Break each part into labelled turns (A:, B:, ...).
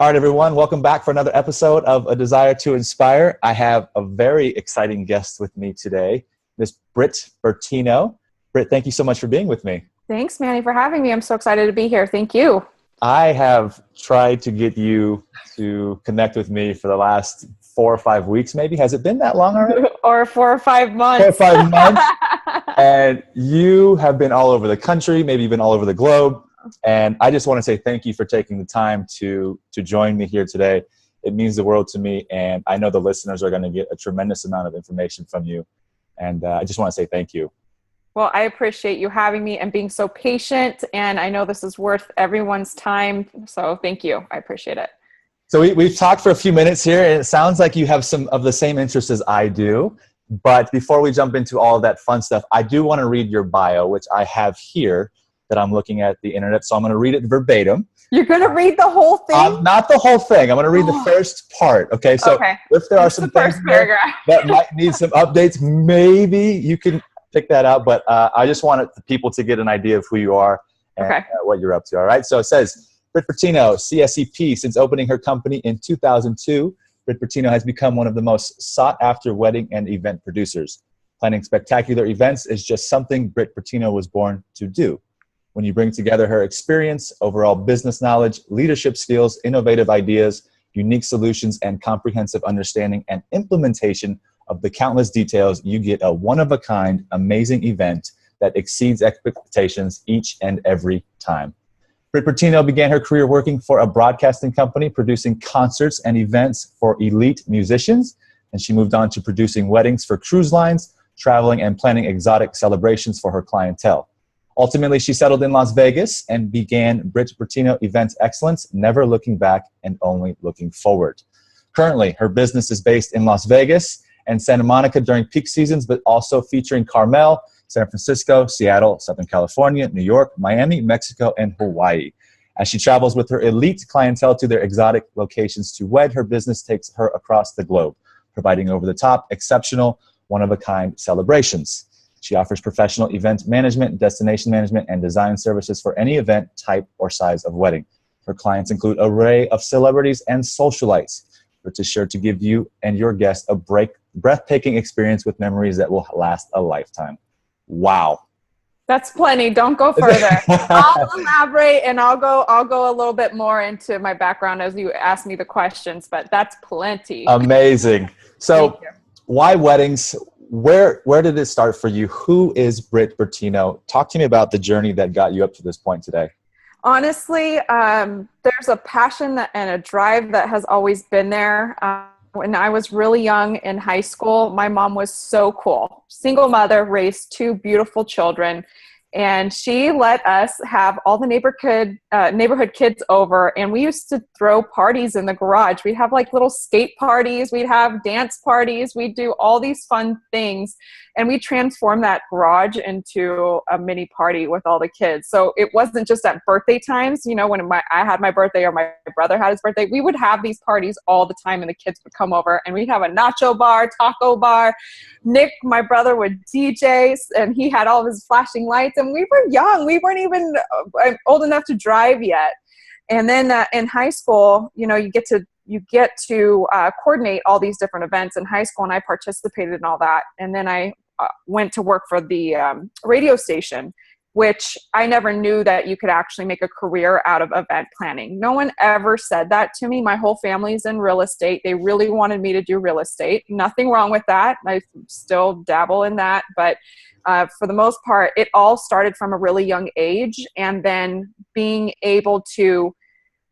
A: All right, everyone, welcome back for another episode of A Desire to Inspire. I have a very exciting guest with me today, Miss Brit Bertino. Brit, thank you so much for being with me.
B: Thanks, Manny, for having me. I'm so excited to be here. Thank you.
A: I have tried to get you to connect with me for the last 4 or 5 weeks, maybe. Has it been that long already?
B: Or 4 or 5 months.
A: 4 or 5 months. And you have been all over the country, maybe even all over the globe. And I just want to say thank you for taking the time to join me here today. It means the world to me, and I know the listeners are going to get a tremendous amount of information from you. And I just want to say thank you.
B: Well, I appreciate you having me and being so patient, and I know this is worth everyone's time. So thank you. I appreciate it.
A: So we've talked for a few minutes here, and it sounds like you have some of the same interests as I do. But before we jump into all of that fun stuff, I do want to read your bio, which I have here that I'm looking at the internet. So I'm going to read it verbatim.
B: You're going to read the whole thing?
A: Not the whole thing. I'm going to read the first part. Okay. So if there are some things that might need some updates, maybe you can pick that out. But I just wanted the people to get an idea of who you are and what you're up to. All right. So it says, Brit Bertino, CSEP, since opening her company in 2002, Brit Bertino has become one of the most sought-after wedding and event producers. Planning spectacular events is just something Brit Bertino was born to do. When you bring together her experience, overall business knowledge, leadership skills, innovative ideas, unique solutions, and comprehensive understanding and implementation of the countless details, you get a one-of-a-kind, amazing event that exceeds expectations each and every time. Brit Bertino began her career working for a broadcasting company, producing concerts and events for elite musicians, and she moved on to producing weddings for cruise lines, traveling and planning exotic celebrations for her clientele. Ultimately, she settled in Las Vegas and began Brit Bertino Events Excellence, never looking back and only looking forward. Currently, her business is based in Las Vegas and Santa Monica during peak seasons, but also featuring Carmel, San Francisco, Seattle, Southern California, New York, Miami, Mexico, and Hawaii. As she travels with her elite clientele to their exotic locations to wed, her business takes her across the globe, providing over-the-top, exceptional, one-of-a-kind celebrations. She offers professional event management, destination management, and design services for any event, type, or size of wedding. Her clients include an array of celebrities and socialites, which is sure to give you and your guests a breathtaking experience with memories that will last a lifetime. Wow.
B: That's plenty. Don't go further. I'll elaborate and I'll go a little bit more into my background as you ask me the questions, but that's plenty.
A: Amazing. So why weddings? Where did it start for you? Who is Brit Bertino? Talk to me about the journey that got you up to this point today.
B: Honestly, there's a passion and a drive that has always been there. When I was really young in high school, my mom was so cool. Single mother, raised 2 beautiful children. And she let us have all the neighborhood kids over, and we used to throw parties in the garage. We'd have like little skate parties. We'd have dance parties. We'd do all these fun things, and we transformed that garage into a mini party with all the kids. So it wasn't just at birthday times, you know, when I had my birthday or my brother had his birthday. We would have these parties all the time, and the kids would come over, and we'd have a nacho bar, taco bar. Nick, my brother, would DJ, and he had all of his flashing lights. And we were young. We weren't even old enough to drive yet. And then in high school, you know, you get to coordinate all these different events in high school, and I participated in all that. And then I went to work for the radio station, which I never knew that you could actually make a career out of event planning. No one ever said that to me. My whole family's in real estate. They really wanted me to do real estate. Nothing wrong with that. I still dabble in that. But for the most part, it all started from a really young age. And then being able to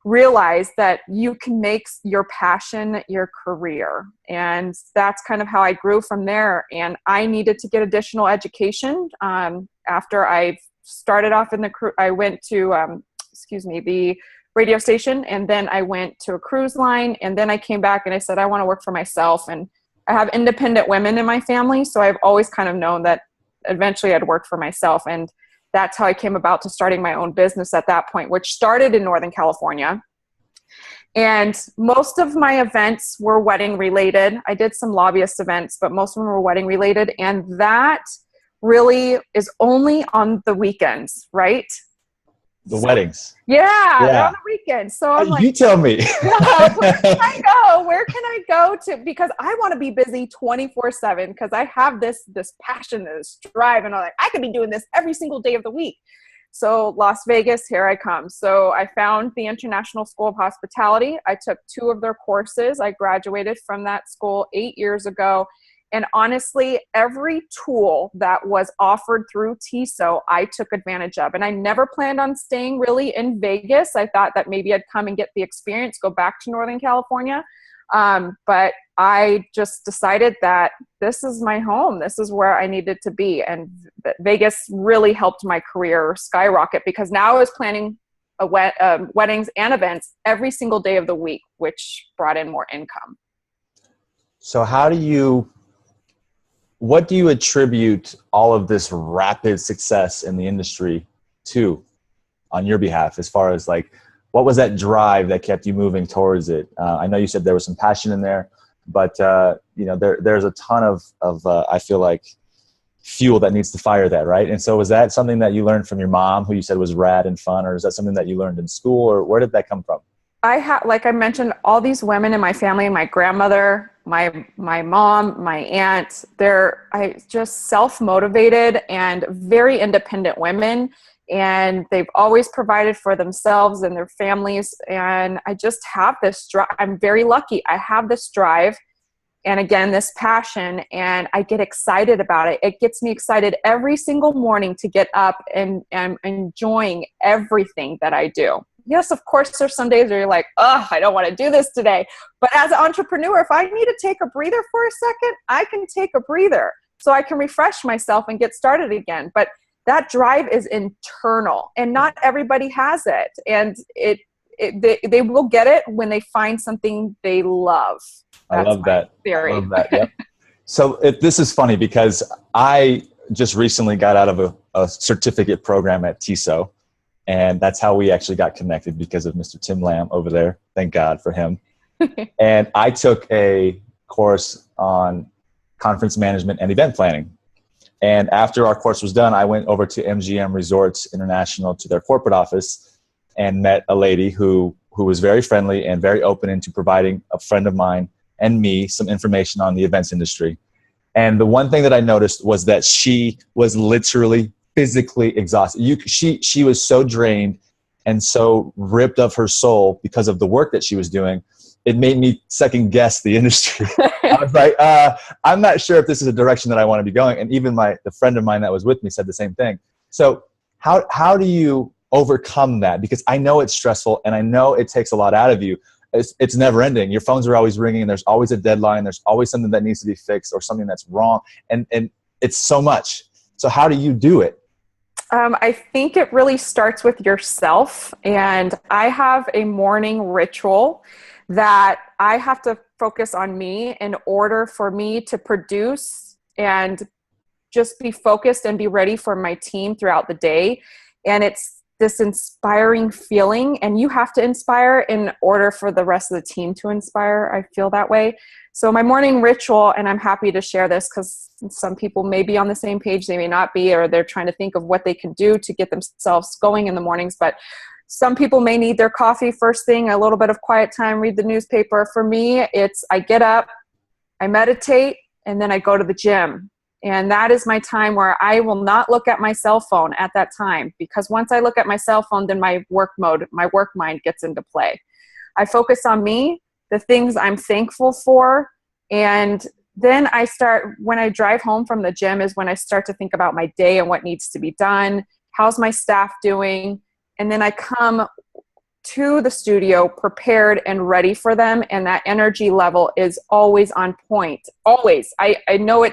B: realize that you can make your passion your career. And that's kind of how I grew from there. And I needed to get additional education. After I started off in I went to, the radio station, and then I went to a cruise line, and then I came back and I said, I want to work for myself. And I have independent women in my family, so I've always kind of known that eventually I'd work for myself. And that's how I came about to starting my own business at that point, which started in Northern California. And most of my events were wedding related. I did some lobbyist events, but most of them were wedding related. And that really is only on the weekends, right?
A: The weddings.
B: Yeah, on the weekend. So I'm like,
A: you tell me.
B: Where can I go? Where can I go to? Because I want to be busy 24/7 because I have this passion, this drive, and I'm like, I could be doing this every single day of the week. So Las Vegas, here I come. So I found the International School of Hospitality. I took 2 of their courses. I graduated from that school 8 years ago. And honestly, every tool that was offered through TISO, I took advantage of. And I never planned on staying really in Vegas. I thought that maybe I'd come and get the experience, go back to Northern California. But I just decided that this is my home. This is where I needed to be. And Vegas really helped my career skyrocket because now I was planning weddings and events every single day of the week, which brought in more income.
A: So what do you attribute all of this rapid success in the industry to on your behalf, as far as like, what was that drive that kept you moving towards it? I know you said there was some passion in there, but there's a ton of I feel like fuel that needs to fire that, right? And so was that something that you learned from your mom, who you said was rad and fun, or is that something that you learned in school, or where did that come from?
B: Like I mentioned, all these women in my family, my grandmother, my mom, my aunt, I just self-motivated and very independent women. And they've always provided for themselves and their families. And I just have this drive. I'm very lucky. I have this drive. And again, this passion, and I get excited about it. It gets me excited every single morning to get up and enjoying everything that I do. Yes, of course, there's some days where you're like, oh, I don't want to do this today. But as an entrepreneur, if I need to take a breather for a second, I can take a breather so I can refresh myself and get started again. But that drive is internal, and not everybody has it. And they will get it when they find something they love.
A: I love that.
B: Theory.
A: I love that. Yep. So this is funny because I just recently got out of a certificate program at TISO. And that's how we actually got connected, because of Mr. Tim Lamb over there. Thank God for him. And I took a course on conference management and event planning. And after our course was done, I went over to MGM Resorts International, to their corporate office, and met a lady who was very friendly and very open into providing a friend of mine and me some information on the events industry. And the one thing that I noticed was that she was literally physically exhausted. She was so drained and so ripped of her soul because of the work that she was doing. It made me second guess the industry. I was like, I'm not sure if this is a direction that I want to be going. And even the friend of mine that was with me said the same thing. So how do you overcome that? Because I know it's stressful and I know it takes a lot out of you. It's never ending. Your phones are always ringing and there's always a deadline. There's always something that needs to be fixed or something that's wrong. And it's so much. So how do you do it?
B: I think it really starts with yourself. And I have a morning ritual that I have to focus on me in order for me to produce and just be focused and be ready for my team throughout the day. And it's this inspiring feeling, and you have to inspire in order for the rest of the team to inspire. I feel that way. So my morning ritual, and I'm happy to share this because some people may be on the same page, they may not be, or they're trying to think of what they can do to get themselves going in the mornings. But some people may need their coffee first thing, a little bit of quiet time, read the newspaper. For me, it's I get up, I meditate, and then I go to the gym. And that is my time where I will not look at my cell phone at that time, because once I look at my cell phone, then my work mind gets into play. I focus on me, the things I'm thankful for. And then when I drive home from the gym is when I start to think about my day and what needs to be done. How's my staff doing? And then I come to the studio prepared and ready for them. And that energy level is always on point. Always. I know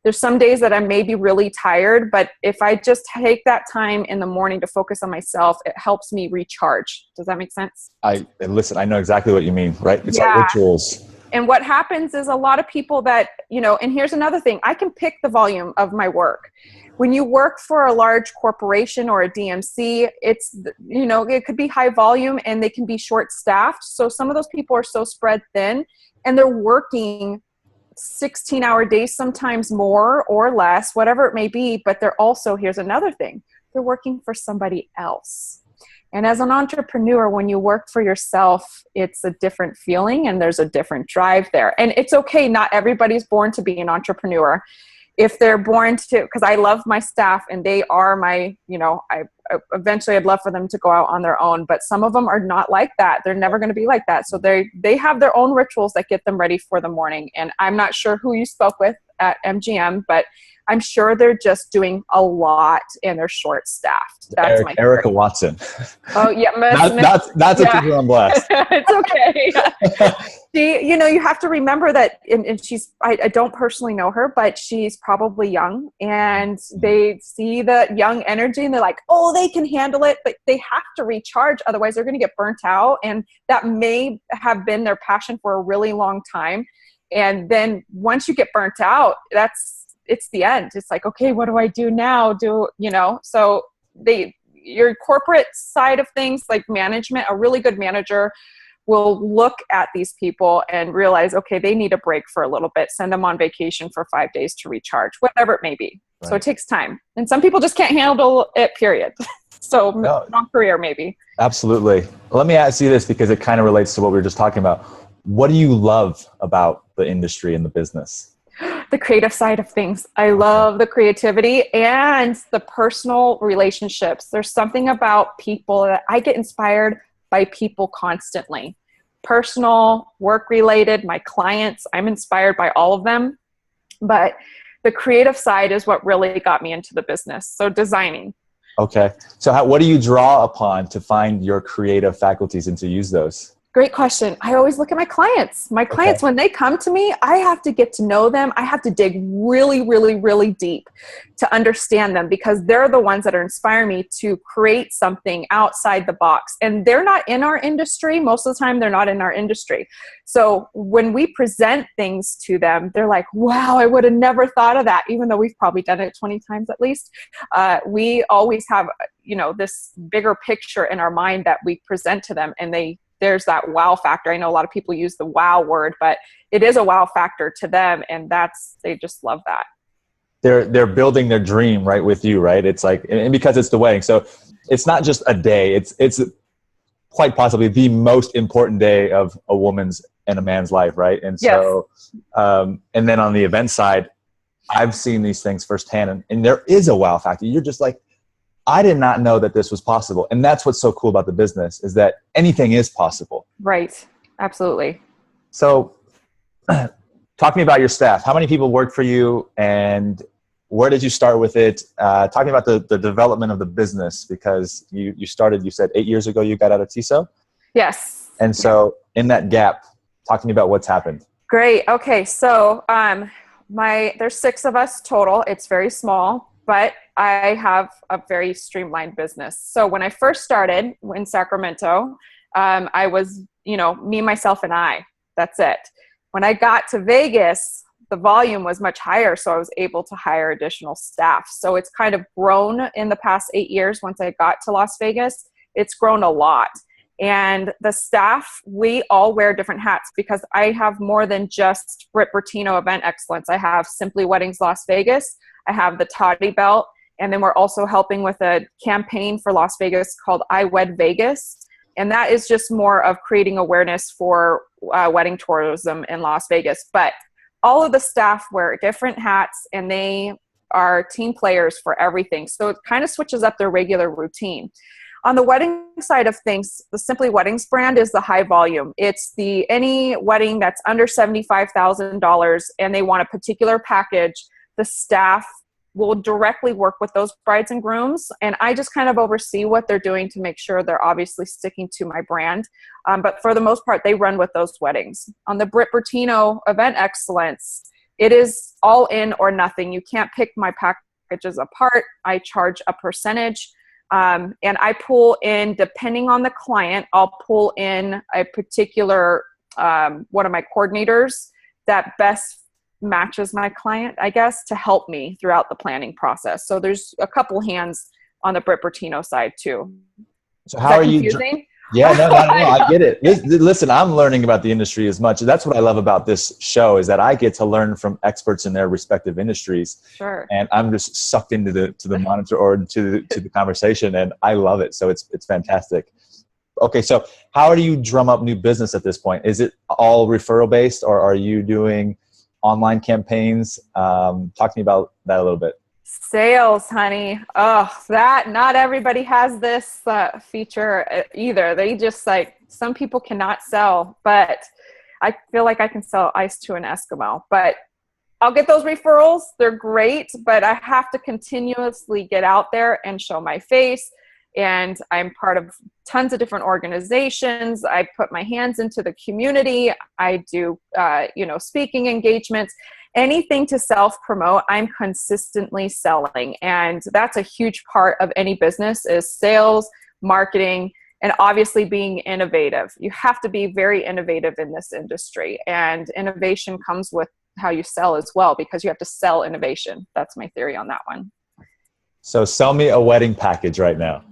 B: there's some days that I may be really tired, but if I just take that time in the morning to focus on myself, it helps me recharge. Does that make sense?
A: Listen, I know exactly what you mean, right? It's like rituals.
B: And what happens is a lot of people that, and here's another thing, I can pick the volume of my work. When you work for a large corporation or a DMC, it could be high volume and they can be short staffed. So some of those people are so spread thin and they're working 16-hour days, sometimes more or less, whatever it may be. But they're also, here's another thing, they're working for somebody else. And as an entrepreneur, when you work for yourself, it's a different feeling and there's a different drive there. And it's okay. Not everybody's born to be an entrepreneur. If they're born to, because I love my staff and they are my, eventually I'd love for them to go out on their own, but some of them are not like that. They're never going to be like that. So they have their own rituals that get them ready for the morning. And I'm not sure who you spoke with at MGM, but I'm sure they're just doing a lot and they're short staffed. That's
A: Erica Watson.
B: Oh yeah.
A: Not to keep her on blast.
B: It's okay. You have to remember that, and I don't personally know her, but she's probably young and they see the young energy and they're like, oh, they can handle it, but they have to recharge. Otherwise they're going to get burnt out. And that may have been their passion for a really long time. And then once you get burnt out, it's the end. It's like, okay, what do I do now? So your corporate side of things, like management, a really good manager will look at these people and realize, okay, they need a break for a little bit, send them on vacation for 5 days to recharge, whatever it may be. Right. So it takes time. And some people just can't handle it, period. So long career, maybe.
A: Absolutely. Let me ask you this, because it kind of relates to what we were just talking about. What do you love about the industry and the business?
B: The creative side of things. I love the creativity and the personal relationships. There's something about people that I get inspired by people constantly. Personal, work-related, my clients, I'm inspired by all of them. But the creative side is what really got me into the business. So designing.
A: Okay. So what do you draw upon to find your creative faculties and to use those?
B: Great question. I always look at my clients. My clients, when they come to me, I have to get to know them. I have to dig really, really, really deep to understand them, because they're the ones that are inspiring me to create something outside the box. And they're not in our industry. Most of the time, they're not in our industry. So when we present things to them, they're like, wow, I would have never thought of that, even though we've probably done it 20 times at least. We always have, this bigger picture in our mind that we present to them, and there's that wow factor. I know a lot of people use the wow word, but it is a wow factor to them. And they just love that.
A: They're building their dream right with you, right? It's like, and because it's the wedding. So it's not just a day. It's quite possibly the most important day of a woman's and a man's life, right? And so, and then on the event side, I've seen these things firsthand, and there is a wow factor. You're just like, I did not know that this was possible. And that's what's so cool about the business, is that anything is possible.
B: Right. Absolutely.
A: So talk to me about your staff. How many people work for you, and where did you start with it? Talk to me about the development of the business, because you started, you said 8 years ago you got out of TISO?
B: Yes.
A: And so in that gap, talk to me about what's happened.
B: Great. Okay. So there's 6 of us total. It's very small, but I have a very streamlined business. So when I first started in Sacramento, I was, me, myself, and I. That's it. When I got to Vegas, the volume was much higher, so I was able to hire additional staff. So it's kind of grown in the past 8 years. Once I got to Las Vegas, it's grown a lot. And the staff, we all wear different hats, because I have more than just Brit Bertino Event Excellence. I have Simply Weddings Las Vegas. I have the Toddy Belt. And then we're also helping with a campaign for Las Vegas called I Wed Vegas. And that is just more of creating awareness for wedding tourism in Las Vegas. But all of the staff wear different hats, and they are team players for everything. So it kind of switches up their regular routine. On the wedding side of things, the Simply Weddings brand is the high volume. It's any wedding that's under $75,000 and they want a particular package. The staff will directly work with those brides and grooms, and I just kind of oversee what they're doing to make sure they're obviously sticking to my brand. But for the most part, they run with those weddings. On the Brit Bertino Event Excellence, it is all in or nothing. You can't pick my packages apart. I charge a percentage, and I pull in, depending on the client, I'll pull in a particular one of my coordinators that best matches my client, I guess, to help me throughout the planning process. So there's a couple hands on the Brit Bertino side too.
A: So how are you? Yeah, no, I get it. Listen, I'm learning about the industry as much. That's what I love about this show, is that I get to learn from experts in their respective industries.
B: Sure.
A: And I'm just sucked into the monitor or to the conversation, and I love it. So it's fantastic. Okay, so how do you drum up new business at this point? Is it all referral based, or are you doing online campaigns? Talk to me about that a little bit.
B: Sales, honey. Oh, that not everybody has this feature either. They just some people cannot sell, but I feel like I can sell ice to an Eskimo. But I'll get those referrals. They're great, but I have to continuously get out there and show my face. And I'm part of tons of different organizations. I put my hands into the community. I do, speaking engagements. Anything to self-promote, I'm consistently selling. And that's a huge part of any business, is sales, marketing, and obviously being innovative. You have to be very innovative in this industry. And innovation comes with how you sell as well, because you have to sell innovation. That's my theory on that one.
A: So sell me a wedding package right now.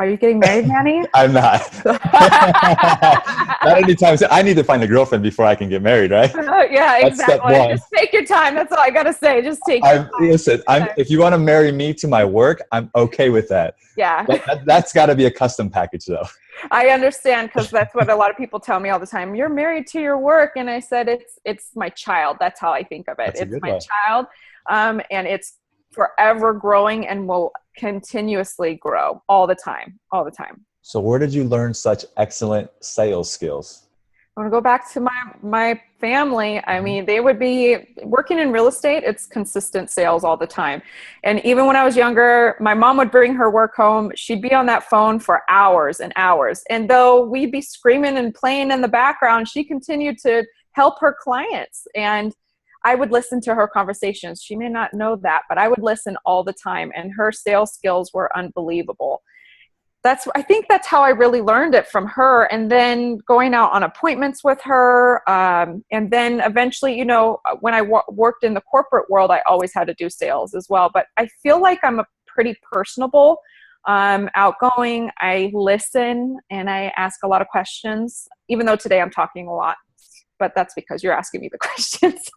B: Are you getting married, Manny?
A: I'm not. Not anytime soon. I need to find a girlfriend before I can get married, right?
B: Yeah, that's exactly. Just take your time. That's all I got to say. Just take your time.
A: Listen, if you want to marry me to my work, I'm okay with that.
B: Yeah.
A: That's got to be a custom package, though.
B: I understand, because that's what a lot of people tell me all the time. You're married to your work. And I said, it's my child. That's how I think of it. It's my child. And it's forever growing and will continuously grow all the time. So
A: where did you learn such excellent sales skills?
B: I want to go back to my family. I mean, they would be working in real estate. It's consistent sales all the time. And even when I was younger, my mom would bring her work home. She'd be on that phone for hours and hours. And though we'd be screaming and playing in the background, she continued to help her clients. And I would listen to her conversations. She may not know that, but I would listen all the time. And her sales skills were unbelievable. I think that's how I really learned it, from her, and then going out on appointments with her. And then eventually, when I worked in the corporate world, I always had to do sales as well. But I feel like I'm a pretty personable, outgoing. I listen and I ask a lot of questions, even though today I'm talking a lot. But that's because you're asking me the questions.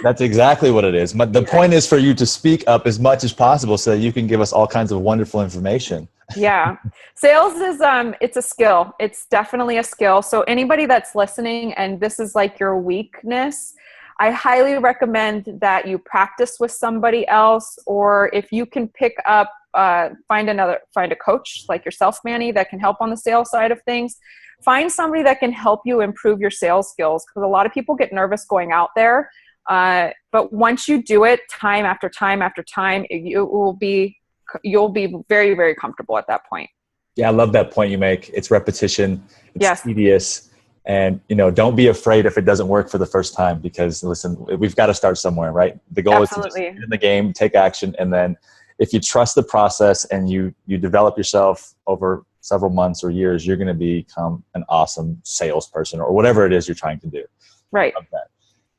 A: That's exactly what it is. But the point is for you to speak up as much as possible so that you can give us all kinds of wonderful information.
B: Yeah. Sales is, it's a skill. It's definitely a skill. So anybody that's listening and this is like your weakness, I highly recommend that you practice with somebody else, or if you can pick up, find a coach like yourself, Manny, that can help on the sales side of things. Find somebody that can help you improve your sales skills, because a lot of people get nervous going out there. But once you do it time after time after time, you'll be very, very comfortable at that point.
A: Yeah, I love that point you make. It's repetition. It's tedious. And, don't be afraid if it doesn't work for the first time, because listen, we've got to start somewhere, right? The goal is to just get in the game, take action. And then if you trust the process and you develop yourself over several months or years, you're going to become an awesome salesperson or whatever it is you're trying to do.
B: Right.
A: Okay.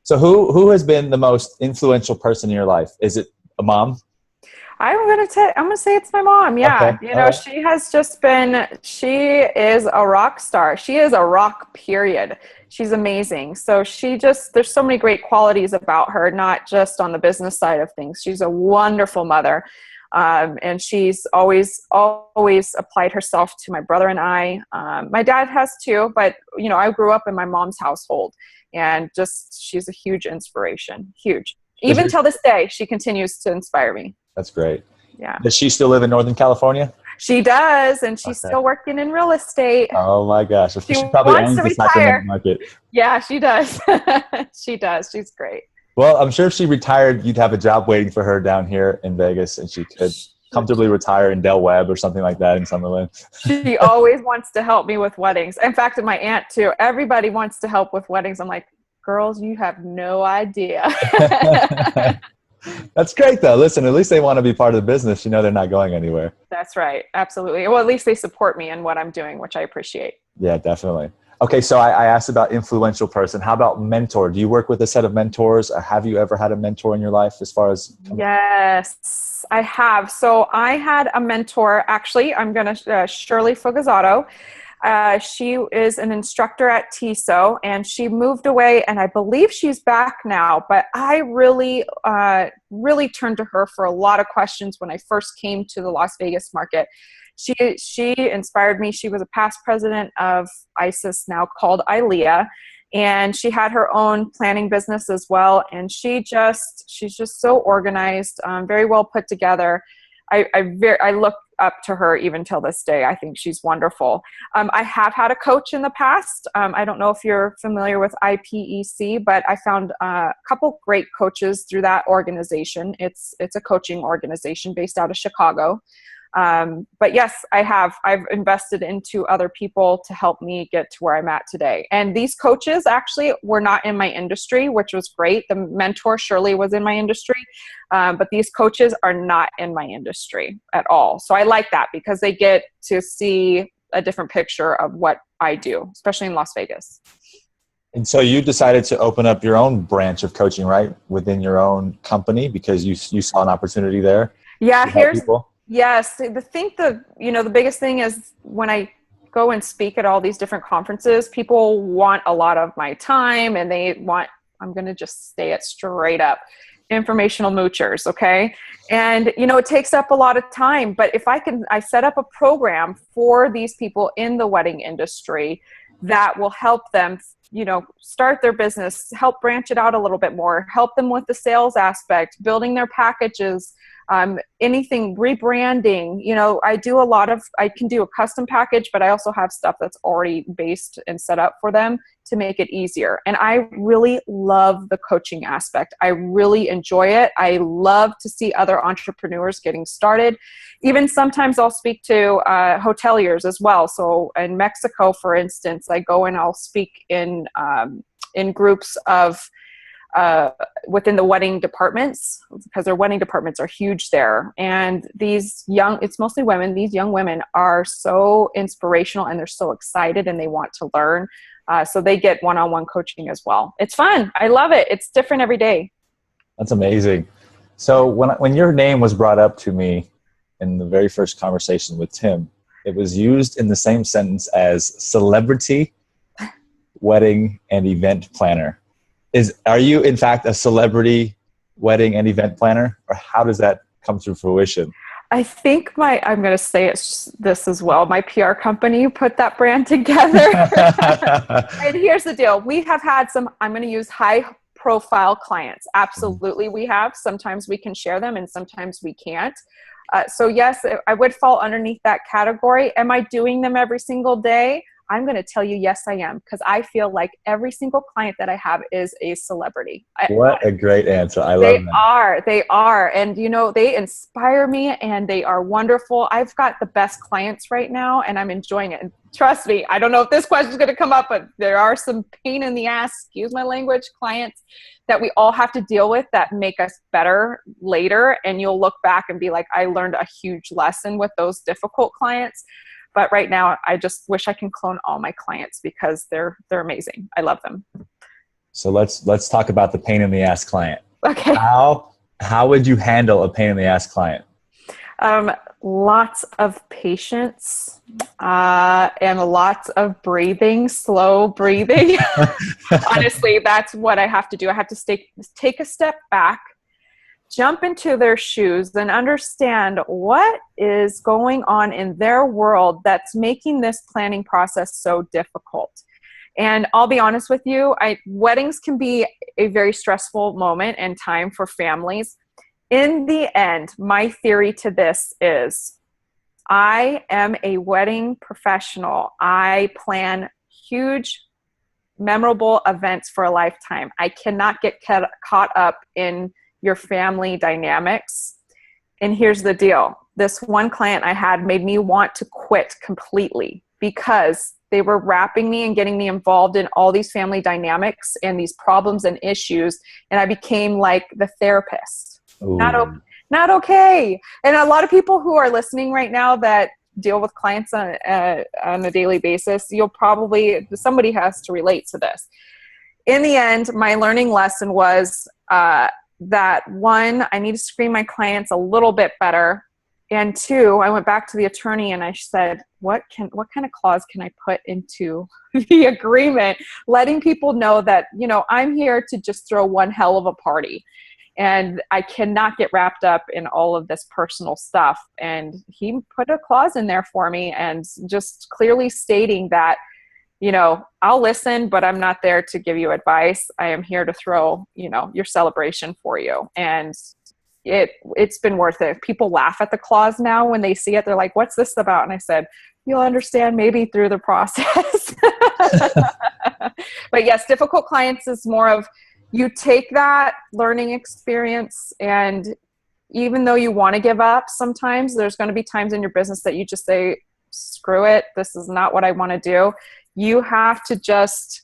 A: So who has been the most influential person in your life? Is it a mom?
B: I'm going to say it's my mom. Yeah.
A: Okay.
B: She is a rock star. She is a rock, period. She's amazing. So there's so many great qualities about her, not just on the business side of things. She's a wonderful mother. And she's always applied herself to my brother and I. My dad has too, but I grew up in my mom's household, and she's a huge inspiration. Huge. Even till this day, she continues to inspire me.
A: That's great.
B: Yeah.
A: Does she still live in Northern California?
B: She does, and she's still working in real estate.
A: Oh my gosh. She probably owns the Sacramento market.
B: Yeah, she does. She does. She's great.
A: Well, I'm sure if she retired, you'd have a job waiting for her down here in Vegas, and she could comfortably retire in Del Webb or something like that in Summerlin.
B: She always wants to help me with weddings. In fact, my aunt too. Everybody wants to help with weddings. I'm like, girls, you have no idea.
A: That's great, though. Listen, at least they want to be part of the business. They're not going anywhere.
B: That's right. Absolutely. Well, at least they support me in what I'm doing, which I appreciate.
A: Yeah, definitely. Okay, so I asked about influential person. How about mentor? Do you work with a set of mentors? Or have you ever had a mentor in your life as far as?
B: Yes, I have. So I had a mentor, actually, I'm going to, Shirley Fugazzotto. She is an instructor at TISO, and she moved away, and I believe she's back now. But I really, really turned to her for a lot of questions when I first came to the Las Vegas market. She inspired me. She was a past president of ISIS, now called ILEA, and she had her own planning business as well. And she's just so organized, very well put together. I look up to her even till this day. I think she's wonderful. I have had a coach in the past. I don't know if you're familiar with IPEC, but I found a couple great coaches through that organization. It's a coaching organization based out of Chicago. But yes, I've invested into other people to help me get to where I'm at today. And these coaches actually were not in my industry, which was great. The mentor Shirley was in my industry, but these coaches are not in my industry at all. So I like that because they get to see a different picture of what I do, especially in Las Vegas.
A: And so you decided to open up your own branch of coaching, right? Within your own company because you saw an opportunity there.
B: Yeah, yes. The biggest thing is when I go and speak at all these different conferences, people want a lot of my time and I'm going to just say it straight up, informational moochers. Okay. And, it takes up a lot of time, but if I set up a program for these people in the wedding industry that will help them, start their business, help branch it out a little bit more, help them with the sales aspect, building their packages, anything, rebranding. I can do a custom package, but I also have stuff that's already based and set up for them to make it easier. And I really love the coaching aspect. I really enjoy it. I love to see other entrepreneurs getting started. Even sometimes I'll speak to hoteliers as well. So in Mexico, for instance, I go and I'll speak in groups of within the wedding departments, because their wedding departments are huge there. And it's mostly women. These young women are so inspirational and they're so excited and they want to learn. So they get one-on-one coaching as well. It's fun. I love it. It's different every day.
A: That's amazing. So when your name was brought up to me in the very first conversation with Tim, it was used in the same sentence as celebrity, wedding, and event planner. Are you in fact a celebrity wedding and event planner, or how does that come to fruition?
B: I think I'm going to say this as well. My PR company put that brand together. And here's the deal. We have had I'm going to use high profile clients. Absolutely. We have. Sometimes we can share them and sometimes we can't. So yes, I would fall underneath that category. Am I doing them every single day? I'm going to tell you, yes, I am, because I feel like every single client that I have is a celebrity.
A: What a great answer. I love that.
B: They are. And, they inspire me and they are wonderful. I've got the best clients right now and I'm enjoying it. And trust me, I don't know if this question is going to come up, but there are some pain in the ass, excuse my language, clients that we all have to deal with that make us better later. And you'll look back and be like, I learned a huge lesson with those difficult clients. But right now, I just wish I can clone all my clients because they're amazing. I love them.
A: So let's talk about the pain in the ass client.
B: Okay.
A: How would you handle a pain in the ass client?
B: Lots of patience and lots of breathing, slow breathing. Honestly, that's what I have to do. I have to take a step back, jump into their shoes and understand what is going on in their world that's making this planning process so difficult. And I'll be honest with you, weddings can be a very stressful moment and time for families. In the end, my theory to this is I am a wedding professional. I plan huge, memorable events for a lifetime. I cannot get caught up in your family dynamics. And here's the deal. This one client I had made me want to quit completely because they were wrapping me and getting me involved in all these family dynamics and these problems and issues. And I became like the therapist. Not okay. And a lot of people who are listening right now that deal with clients on a daily basis, somebody has to relate to this. In the end, my learning lesson was that one, I need to screen my clients a little bit better. And two, I went back to the attorney and I said, what kind of clause can I put into the agreement, letting people know that, I'm here to just throw one hell of a party. And I cannot get wrapped up in all of this personal stuff. And he put a clause in there for me, and just clearly stating that, I'll listen, but I'm not there to give you advice. I am here to throw, your celebration for you. And it's been worth it. People laugh at the clause now when they see it. They're like, what's this about? And I said, you'll understand maybe through the process. But yes, difficult clients is more of, you take that learning experience, and even though you want to give up, sometimes there's going to be times in your business that you just say, screw it, this is not what I want to do. You have to just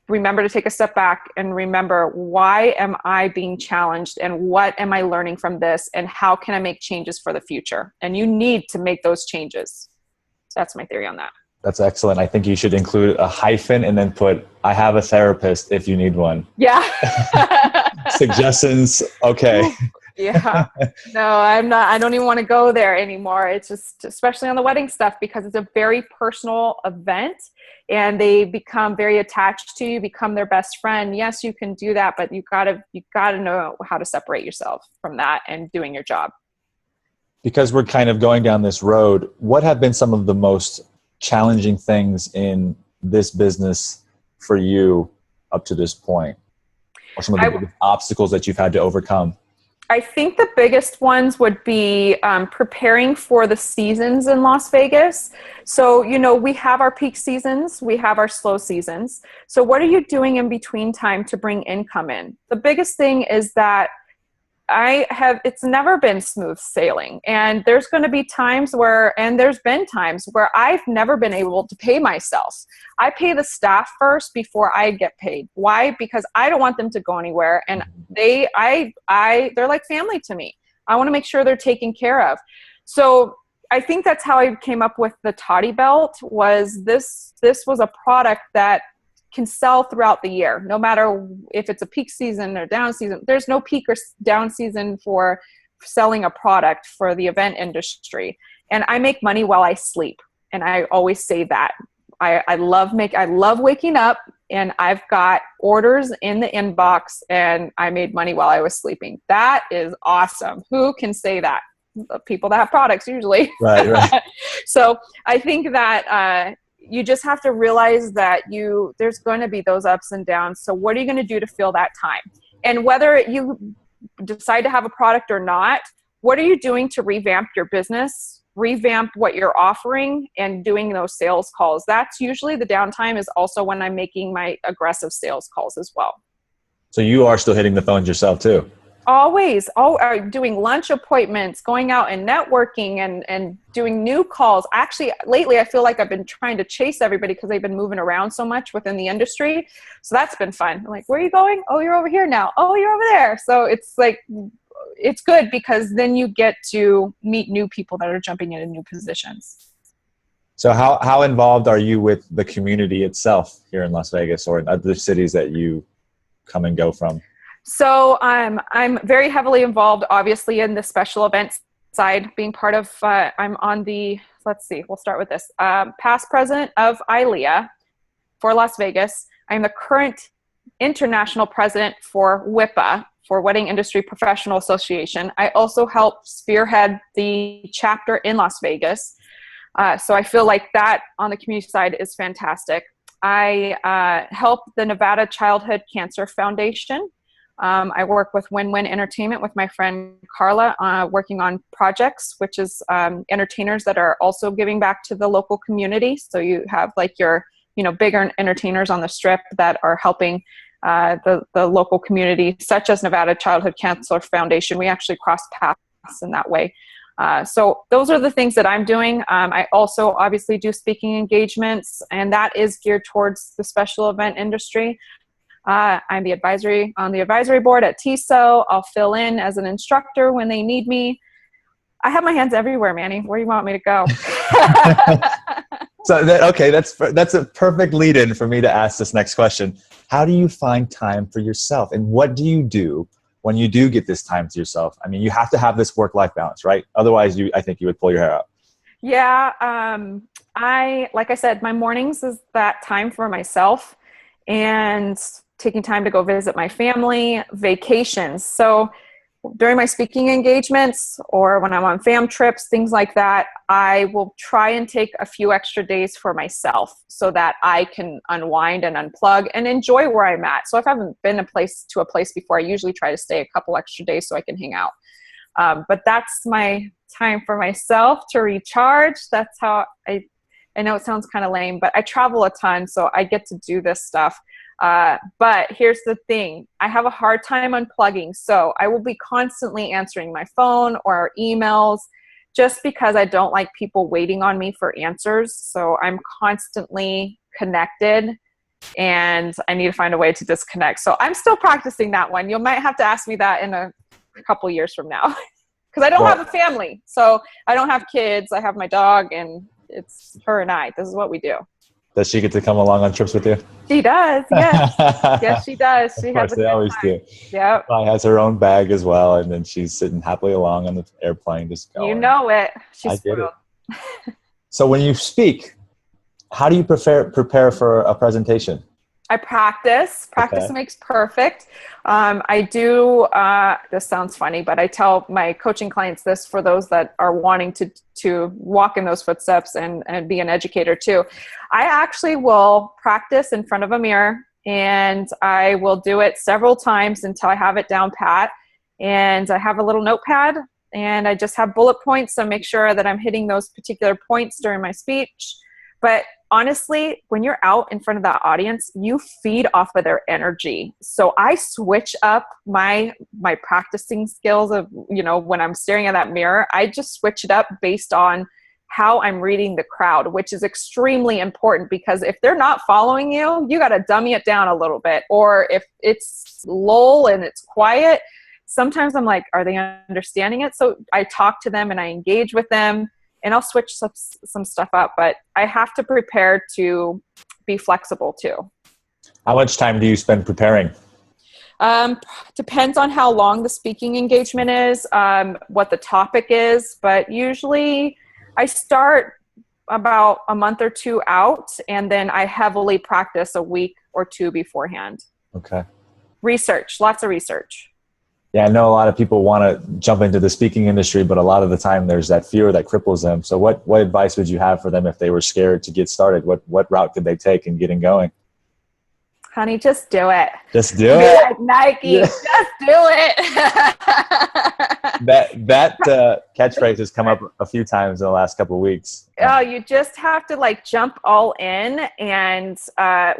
B: remember to take a step back and remember, why am I being challenged, and what am I learning from this, and how can I make changes for the future? And you need to make those changes. That's my theory on that.
A: That's excellent. I think you should include a hyphen and then put, I have a therapist if you need one.
B: Yeah.
A: Suggestions. Okay.
B: Yeah. No, I'm not. I don't even want to go there anymore. It's just, especially on the wedding stuff, because it's a very personal event and they become very attached to you, become their best friend. Yes, you can do that, but you gotta know how to separate yourself from that and doing your job.
A: Because we're kind of going down this road, what have been some of the most challenging things in this business for you up to this point? Or some of the biggest obstacles that you've had to overcome?
B: I think the biggest ones would be preparing for the seasons in Las Vegas. So, we have our peak seasons, we have our slow seasons. So what are you doing in between time to bring income in? The biggest thing is that it's never been smooth sailing, and there's going to be times there's been times where I've never been able to pay myself. I pay the staff first before I get paid. Why? Because I don't want them to go anywhere, and they're like family to me. I want to make sure they're taken care of. So I think that's how I came up with the Toddy belt. Was this was a product that can sell throughout the year, no matter if it's a peak season or down season. There's no peak or down season for selling a product for the event industry. And I make money while I sleep. And I always say that. I love waking up, and I've got orders in the inbox, and I made money while I was sleeping. That is awesome. Who can say that? People that have products usually.
A: Right.
B: So I think that, you just have to realize that there's going to be those ups and downs. So what are you going to do to fill that time? And whether you decide to have a product or not, what are you doing to revamp your business, revamp what you're offering, and doing those sales calls? That's usually the downtime, is also when I'm making my aggressive sales calls as well.
A: So you are still hitting the phones yourself too?
B: Always. Doing lunch appointments, going out and networking, and doing new calls. Actually, lately I feel like I've been trying to chase everybody because they've been moving around so much within the industry. So that's been fun. I'm like, where are you going? Oh, you're over here now. Oh, you're over there. So it's like, it's good because then you get to meet new people that are jumping into new positions.
A: So how involved are you with the community itself here in Las Vegas or in other cities that you come and go from?
B: So I'm very heavily involved, obviously, in the special events side, being part of, I'm on the, we'll start with this, past president of ILEA for Las Vegas. I'm the current international president for WIPA, for Wedding Industry Professional Association. I also help spearhead the chapter in Las Vegas. So I feel like that on the community side is fantastic. I help the Nevada Childhood Cancer Foundation. I work with Win-Win Entertainment with my friend Carla, working on projects, which is entertainers that are also giving back to the local community. So you have like your, bigger entertainers on the strip that are helping the local community, such as Nevada Childhood Cancer Foundation. We actually cross paths in that way. So those are the things that I'm doing. I also obviously do speaking engagements, and that is geared towards the special event industry. I'm on the advisory board at TISO. I'll fill in as an instructor when they need me. I have my hands everywhere, Manny. Where do you want me to go?
A: So that's a perfect lead-in for me to ask this next question. How do you find time for yourself, and what do you do when you do get this time to yourself? I mean, you have to have this work-life balance, right? Otherwise, I think you would pull your hair out.
B: Yeah. Like I said, my mornings is that time for myself, and taking time to go visit my family, vacations. So during my speaking engagements or when I'm on fam trips, things like that, I will try and take a few extra days for myself so that I can unwind and unplug and enjoy where I'm at. So if I haven't been to a place before, I usually try to stay a couple extra days so I can hang out. But that's my time for myself to recharge. That's how I know it sounds kind of lame, but I travel a ton, so I get to do this stuff. But here's the thing. I have a hard time unplugging. So I will be constantly answering my phone or emails just because I don't like people waiting on me for answers. So I'm constantly connected and I need to find a way to disconnect. So I'm still practicing that one. You might have to ask me that in a couple years from now because I don't have a family. So I don't have kids. I have my dog and it's her and I. This is what we do.
A: Does she get to come along on trips with you?
B: She does, yes. Yes, she does. She has a
A: they always
B: time.
A: do.
B: Yep.
A: She has her own bag as well, and then she's sitting happily along on the airplane just going.
B: You know it. She's
A: spoiled. So when you speak, how do you prepare for a presentation?
B: I practice. Practice makes perfect. I do, this sounds funny, but I tell my coaching clients this for those that are wanting to walk in those footsteps and be an educator too. I actually will practice in front of a mirror and I will do it several times until I have it down pat. And I have a little notepad and I just have bullet points. So make sure that I'm hitting those particular points during my speech. But honestly, when you're out in front of that audience, you feed off of their energy. So I switch up my practicing skills of, when I'm staring at that mirror, I just switch it up based on how I'm reading the crowd, which is extremely important because if they're not following you, you got to dummy it down a little bit. Or if it's lull and it's quiet, sometimes I'm like, are they understanding it? So I talk to them and I engage with them. And I'll switch some stuff up, but I have to prepare to be flexible too.
A: How much time do you spend preparing?
B: Depends on how long the speaking engagement is, what the topic is, but usually I start about a month or two out, and then I heavily practice a week or two beforehand.
A: Okay.
B: Research, lots of research.
A: Yeah, I know a lot of people want to jump into the speaking industry, but a lot of the time there's that fear that cripples them. So what advice would you have for them if they were scared to get started? What route could they take in getting going?
B: Honey, just do it.
A: Just do it.
B: Like Nike, yeah. Just do it.
A: that catchphrase has come up a few times in the last couple of weeks.
B: Oh, you just have to jump all in. And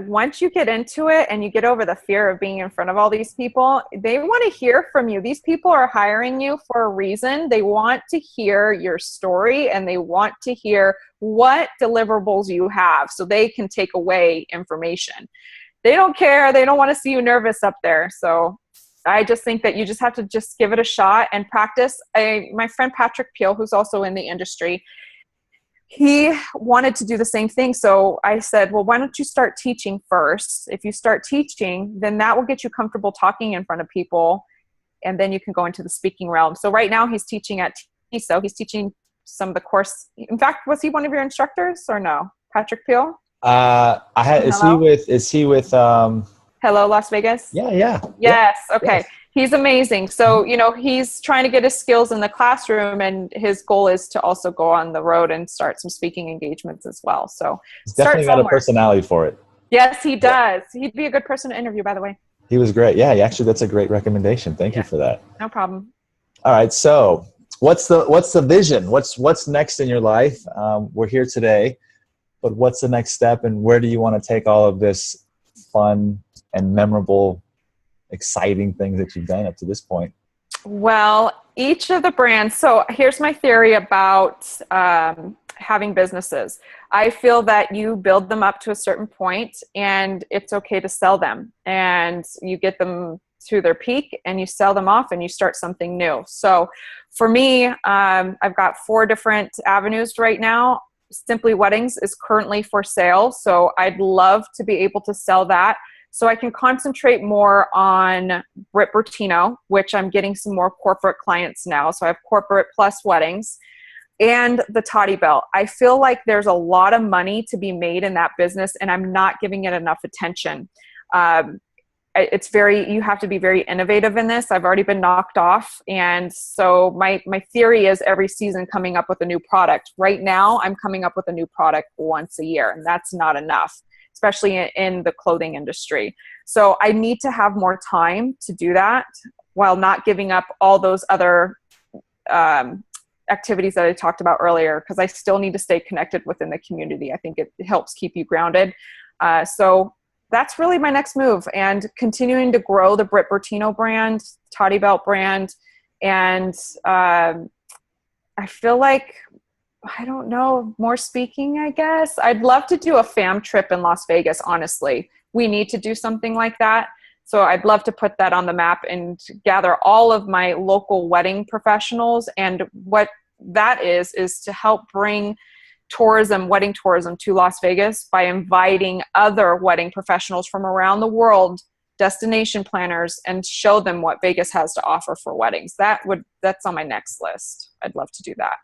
B: once you get into it and you get over the fear of being in front of all these people, they want to hear from you. These people are hiring you for a reason. They want to hear your story and they want to hear what deliverables you have so they can take away information. They don't care. They don't want to see you nervous up there. So I just think that you just have to just give it a shot and practice. My friend Patrick Peel, who's also in the industry, he wanted to do the same thing. So I said, well, why don't you start teaching first? If you start teaching, then that will get you comfortable talking in front of people. And then you can go into the speaking realm. So right now he's teaching at TISO. He's teaching some of the course. In fact, was he one of your instructors or no? Patrick Peel?
A: Is he with
B: Hello, Las Vegas?
A: Yeah.
B: Yes. Okay. Yes. He's amazing. So, he's trying to get his skills in the classroom and his goal is to also go on the road and start some speaking engagements as well. So
A: he's definitely got a personality for it.
B: Yes, he does. Yeah. He'd be a good person to interview, by the way.
A: He was great. Yeah, actually, that's a great recommendation. Thank you for that.
B: No problem.
A: All right. So what's the vision? What's next in your life? We're here today, but what's the next step and where do you want to take all of this fun and memorable, exciting things that you've done up to this point?
B: Well, each of the brands. So here's my theory about having businesses. I feel that you build them up to a certain point and it's okay to sell them and you get them to their peak and you sell them off and you start something new. So for me, I've got 4 different avenues right now. Simply Weddings is currently for sale. So I'd love to be able to sell that, so I can concentrate more on Brit Bertino, which I'm getting some more corporate clients now. So I have corporate plus weddings, and the Toddy Belt. I feel like there's a lot of money to be made in that business, and I'm not giving it enough attention. You have to be very innovative in this. I've already been knocked off. And so my theory is every season coming up with a new product. Right now, I'm coming up with a new product once a year, and that's not enough, especially in the clothing industry. So I need to have more time to do that while not giving up all those other activities that I talked about earlier, because I still need to stay connected within the community. I think it helps keep you grounded. So that's really my next move, and continuing to grow the Brit Bertino brand, Toddy Belt brand. And I feel like, I don't know, more speaking, I guess. I'd love to do a fam trip in Las Vegas, honestly. We need to do something like that. So I'd love to put that on the map and gather all of my local wedding professionals. And what that is to help bring wedding tourism to Las Vegas by inviting other wedding professionals from around the world, destination planners, and show them what Vegas has to offer for weddings. That's on my next list. I'd love to do that.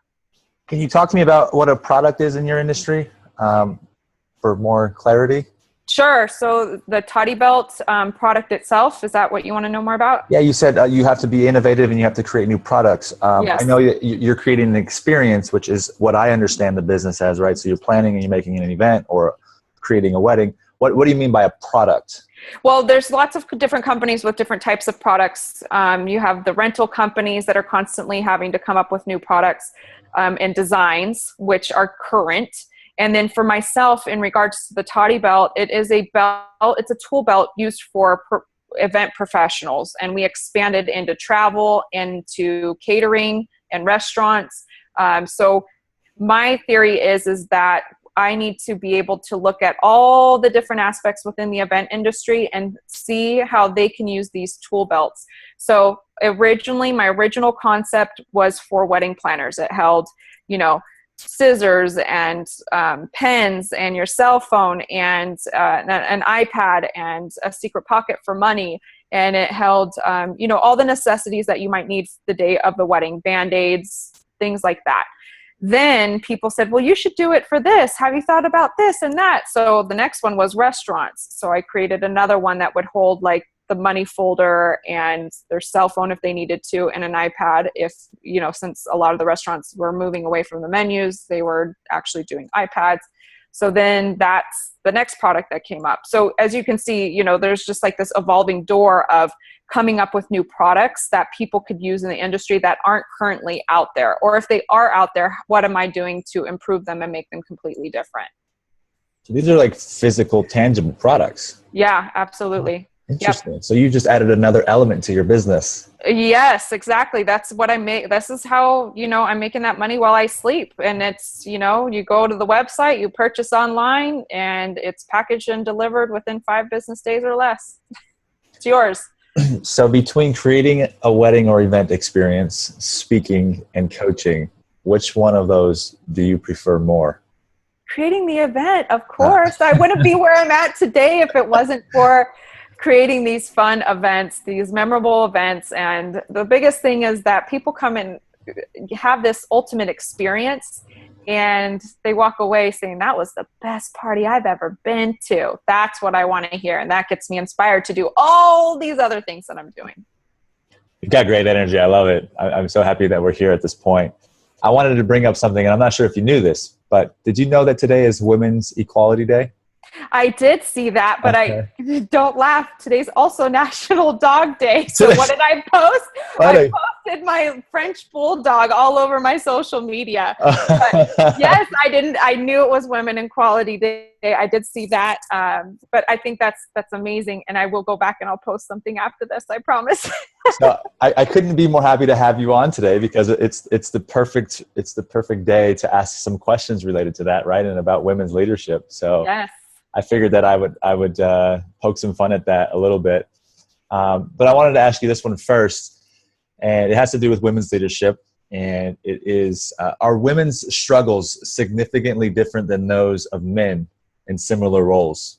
A: Can you talk to me about what a product is in your industry for more clarity?
B: Sure. So the Toddy Belt product itself, is that what you want to know more about?
A: Yeah, you said you have to be innovative and you have to create new products.
B: Yes.
A: I know you're creating an experience, which is what I understand the business as, right? So you're planning and you're making an event or creating a wedding. What do you mean by a product?
B: Well, there's lots of different companies with different types of products. You have the rental companies that are constantly having to come up with new products and designs, which are current. And then for myself, in regards to the Toddy Belt, it is a belt. It's a tool belt used for event professionals. And we expanded into travel, into catering and restaurants. So my theory is that I need to be able to look at all the different aspects within the event industry and see how they can use these tool belts. So originally, my original concept was for wedding planners. It held, scissors and pens and your cell phone and an iPad and a secret pocket for money. And it held, all the necessities that you might need the day of the wedding, Band-Aids, things like that. Then people said, well, you should do it for this. Have you thought about this and that? So the next one was restaurants. So I created another one that would hold like the money folder and their cell phone if they needed to, and an iPad if, since a lot of the restaurants were moving away from the menus, they were actually doing iPads. So then that's the next product that came up. So as you can see, there's just like this evolving door of coming up with new products that people could use in the industry that aren't currently out there. Or if they are out there, what am I doing to improve them and make them completely different?
A: So these are like physical, tangible products.
B: Yeah, absolutely.
A: Interesting. Yep. So you just added another element to your business.
B: Yes, exactly. That's what I make. This is how, I'm making that money while I sleep. And it's, you go to the website, you purchase online, and it's packaged and delivered within 5 business days or less. It's yours.
A: So between creating a wedding or event experience, speaking, and coaching, which one of those do you prefer more?
B: Creating the event, of course. I wouldn't be where I'm at today if it wasn't for creating these fun events, these memorable events. And the biggest thing is that people come and have this ultimate experience and they walk away saying, that was the best party I've ever been to. That's what I want to hear. And that gets me inspired to do all these other things that I'm doing.
A: You've got great energy. I love it. I'm so happy that we're here at this point. I wanted to bring up something, and I'm not sure if you knew this, but did you know that today is Women's Equality Day?
B: I did see that, but okay. I don't laugh. Today's also National Dog Day. So what did I post? I posted my French bulldog all over my social media. But yes, I knew it was Women Equality Day. I did see that. But I think that's amazing. And I will go back and I'll post something after this. I promise.
A: So I couldn't be more happy to have you on today because it's the perfect day to ask some questions related to that, right? And about women's leadership. So yes. I figured that I would poke some fun at that a little bit. But I wanted to ask you this one first, and it has to do with women's leadership. And it is, are women's struggles significantly different than those of men in similar roles?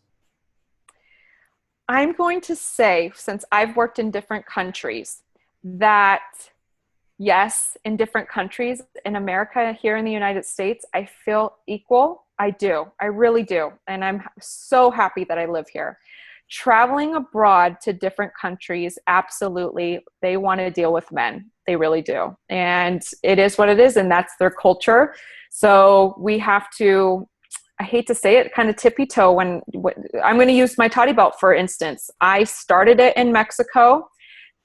B: I'm going to say, since I've worked in different countries, that yes, in different countries, in America, here in the United States, I feel equal. I do. I really do. And I'm so happy that I live here. Traveling abroad to different countries, absolutely, they want to deal with men. They really do. And it is what it is, and that's their culture. So we have to, I hate to say it, kind of tippy toe when I'm going to use my toddy belt, for instance. I started it in Mexico.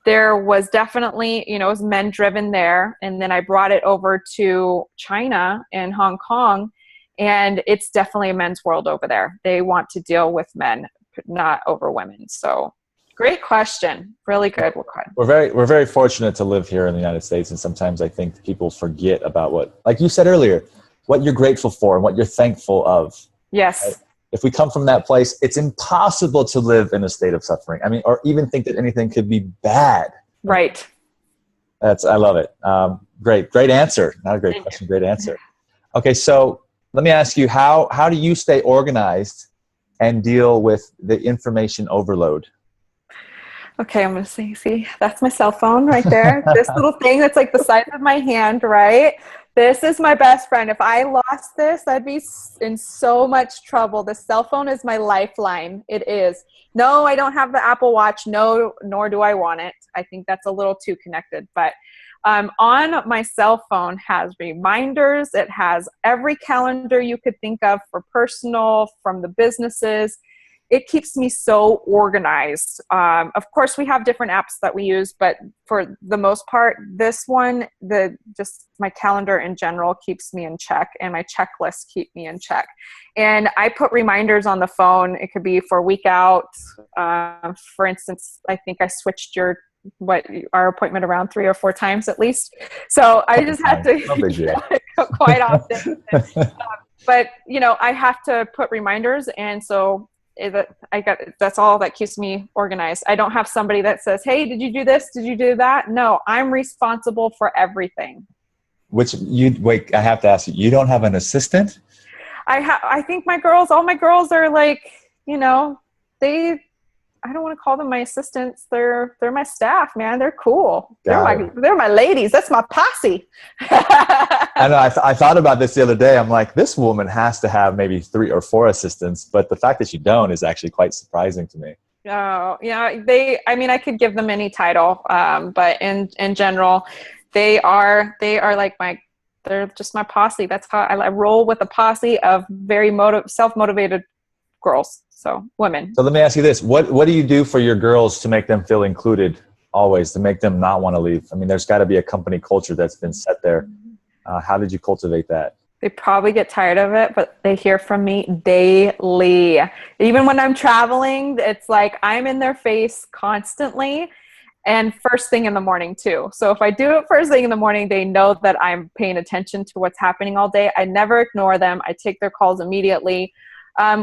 B: There was definitely, it was men driven there. And then I brought it over to China and Hong Kong, and it's definitely a men's world over there. They want to deal with men, not over women. So great question. Really good.
A: We're very fortunate to live here in the United States. And sometimes I think people forget about what, like you said earlier, what you're grateful for and what you're thankful of.
B: Yes.
A: Right? If we come from that place, it's impossible to live in a state of suffering. I mean, or even think that anything could be bad.
B: Right.
A: I love it. Great answer. Not a great question. Great answer. Okay. So let me ask you, how do you stay organized and deal with the information overload?
B: Okay, I'm going to see, that's my cell phone right there. This little thing that's like the size of my hand, right? This is my best friend. If I lost this, I'd be in so much trouble. The cell phone is my lifeline. It is. No, I don't have the Apple Watch. No, nor do I want it. I think that's a little too connected. But on my cell phone has reminders. It has every calendar you could think of for personal, from the businesses. It keeps me so organized. Of course, we have different apps that we use, but for the most part, this one, just my calendar in general keeps me in check, and my checklists keep me in check. And I put reminders on the phone. It could be for a week out. For instance, I think I switched our appointment around 3 or 4 times at least. So I just had to quite often. But I have to put reminders, and so that's all that keeps me organized. I don't have somebody that says, hey, did you do this? Did you do that? No, I'm responsible for everything.
A: Wait, I have to ask you, you don't have an assistant?
B: I think all my girls are like, I don't want to call them my assistants. They're my staff, man. They're cool. They're my ladies. That's my posse.
A: I know. I thought about this the other day. I'm like, this woman has to have maybe 3 or 4 assistants, but the fact that you don't is actually quite surprising to me.
B: Oh, yeah. I could give them any title, but in general, they are like they're just my posse. That's how I roll, with a posse of very self-motivated girls. So women.
A: So let me ask you this. What do you do for your girls to make them feel included always, to make them not want to leave? I mean, there's got to be a company culture that's been set there. How did you cultivate that?
B: They probably get tired of it, but they hear from me daily. Even when I'm traveling, it's like I'm in their face constantly, and first thing in the morning too. So if I do it first thing in the morning, they know that I'm paying attention to what's happening all day. I never ignore them. I take their calls immediately.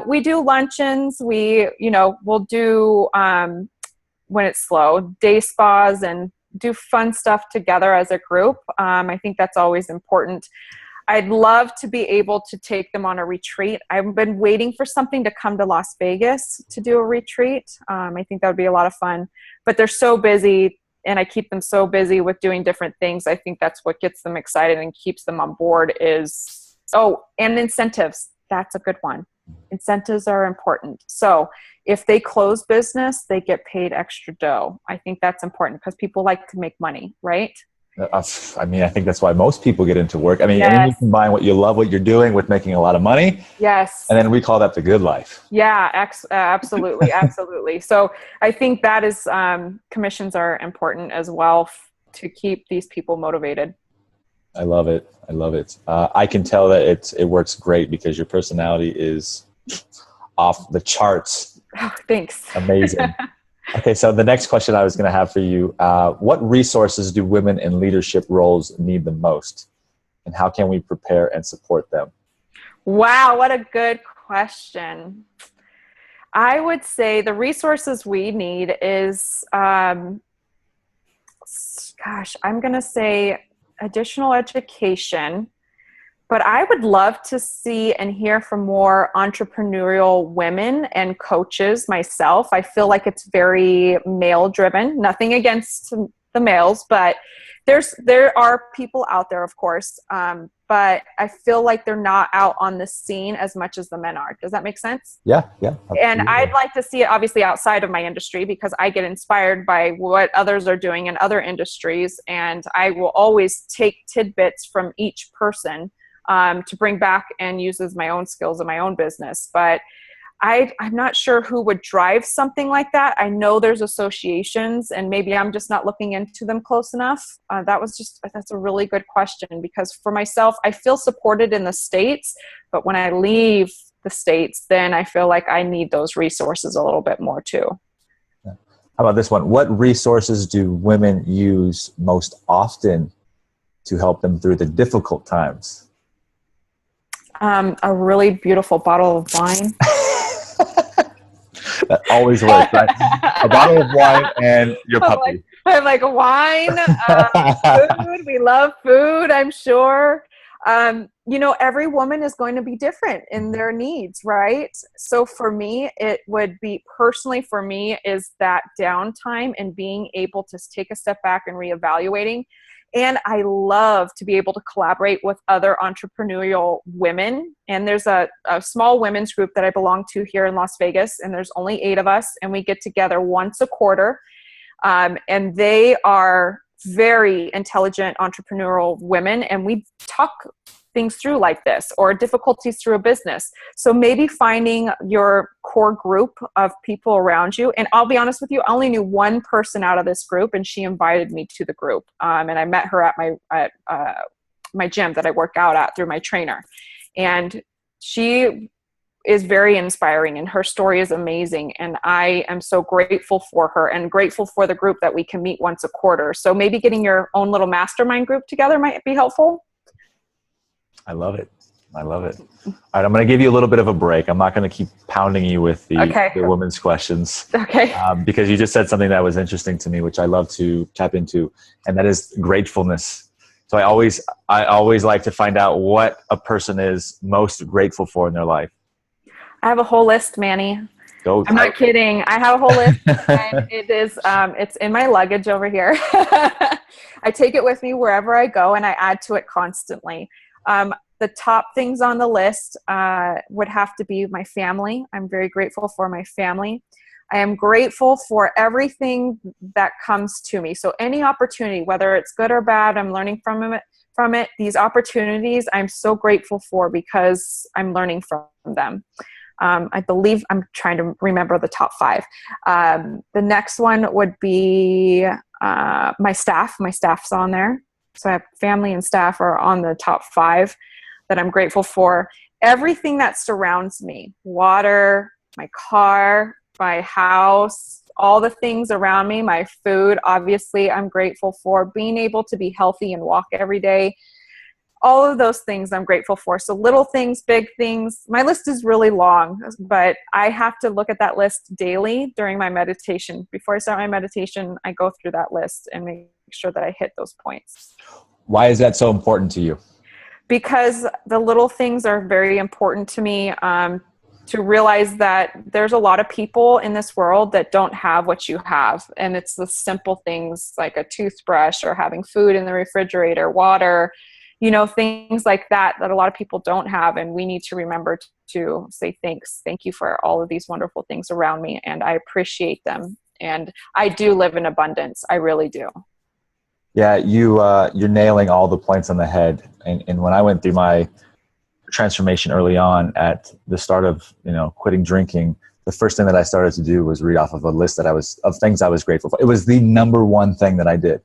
B: We do luncheons. We'll do, when it's slow, day spas, and do fun stuff together as a group. I think that's always important. I'd love to be able to take them on a retreat. I've been waiting for something to come to Las Vegas to do a retreat. I think that would be a lot of fun, but they're so busy, and I keep them so busy with doing different things. I think that's what gets them excited and keeps them on board and incentives. That's a good one. Incentives are important. So if they close business, they get paid extra dough. I think that's important because people like to make money, right?
A: I think that's why most people get into work. And you combine what you love, what you're doing, with making a lot of money.
B: Yes.
A: And then we call that the good life.
B: Yeah, absolutely. Absolutely. So I think that is, commissions are important as well to keep these people motivated.
A: I love it. I can tell that it works great because your personality is off the charts.
B: Oh, thanks.
A: Amazing. Okay, so the next question I was going to have for you, what resources do women in leadership roles need the most? And how can we prepare and support them?
B: Wow, what a good question. I would say the resources we need is, I'm going to say additional education. But I would love to see and hear from more entrepreneurial women and coaches myself. I feel like it's very male driven. Nothing against the males, but there are people out there, of course. But I feel like they're not out on the scene as much as the men are. Does that make sense?
A: Yeah. Absolutely.
B: And I'd like to see it obviously outside of my industry, because I get inspired by what others are doing in other industries. And I will always take tidbits from each person to bring back and use as my own skills in my own business. But I'm not sure who would drive something like that. I know there's associations, and maybe I'm just not looking into them close enough. That's a really good question, because for myself, I feel supported in the States, but when I leave the States, then I feel like I need those resources a little bit more too.
A: How about this one? What resources do women use most often to help them through the difficult times?
B: A really beautiful bottle of wine.
A: That always works, right? A bottle of wine and your puppy.
B: I'm like wine, food. We love food, I'm sure. Every woman is going to be different in their needs, right? So for me, it would be personally for me is that downtime and being able to take a step back and reevaluating. And I love to be able to collaborate with other entrepreneurial women. And there's a small women's group that I belong to here in Las Vegas. And there's only 8 of us. And we get together once a quarter. And they are very intelligent entrepreneurial women. And we talk things through like this, or difficulties through a business. So maybe finding your core group of people around you. And I'll be honest with you, I only knew one person out of this group, and she invited me to the group. And I met her at my gym that I work out at through my trainer. And she is very inspiring, and her story is amazing. And I am so grateful for her and grateful for the group that we can meet once a quarter. So maybe getting your own little mastermind group together might be helpful.
A: I love it. All right, I'm going to give you a little bit of a break. I'm not going to keep pounding you with the women's questions.
B: Okay.
A: Because you just said something that was interesting to me, which I love to tap into, and that is gratefulness. So I always like to find out what a person is most grateful for in their life.
B: I have a whole list, Manny. I'm not kidding. I have a whole list, and it's in my luggage over here. I take it with me wherever I go, and I add to it constantly. The top things on the list would have to be my family. I'm very grateful for my family. I am grateful for everything that comes to me. So any opportunity, whether it's good or bad, I'm learning from it. These opportunities I'm so grateful for because I'm learning from them. I believe I'm trying to remember the top 5. The next one would be my staff. My staff's on there. So I have family and staff are on the top 5 that I'm grateful for. Everything that surrounds me, water, my car, my house, all the things around me, my food, obviously I'm grateful for. Being able to be healthy and walk every day. All of those things I'm grateful for. So little things, big things. My list is really long, but I have to look at that list daily during my meditation. Before I start my meditation, I go through that list and make sure that I hit those points.
A: Why is that so important to you?
B: Because the little things are very important to me, to realize that there's a lot of people in this world that don't have what you have. And it's the simple things like a toothbrush or having food in the refrigerator, water, things like that a lot of people don't have. And we need to remember to say thanks. Thank you for all of these wonderful things around me. And I appreciate them. And I do live in abundance. I really do.
A: Yeah, you're nailing all the points on the head. And when I went through my transformation early on at the start of, quitting drinking, the first thing that I started to do was read off of a list of things I was grateful for. It was the number one thing that I did.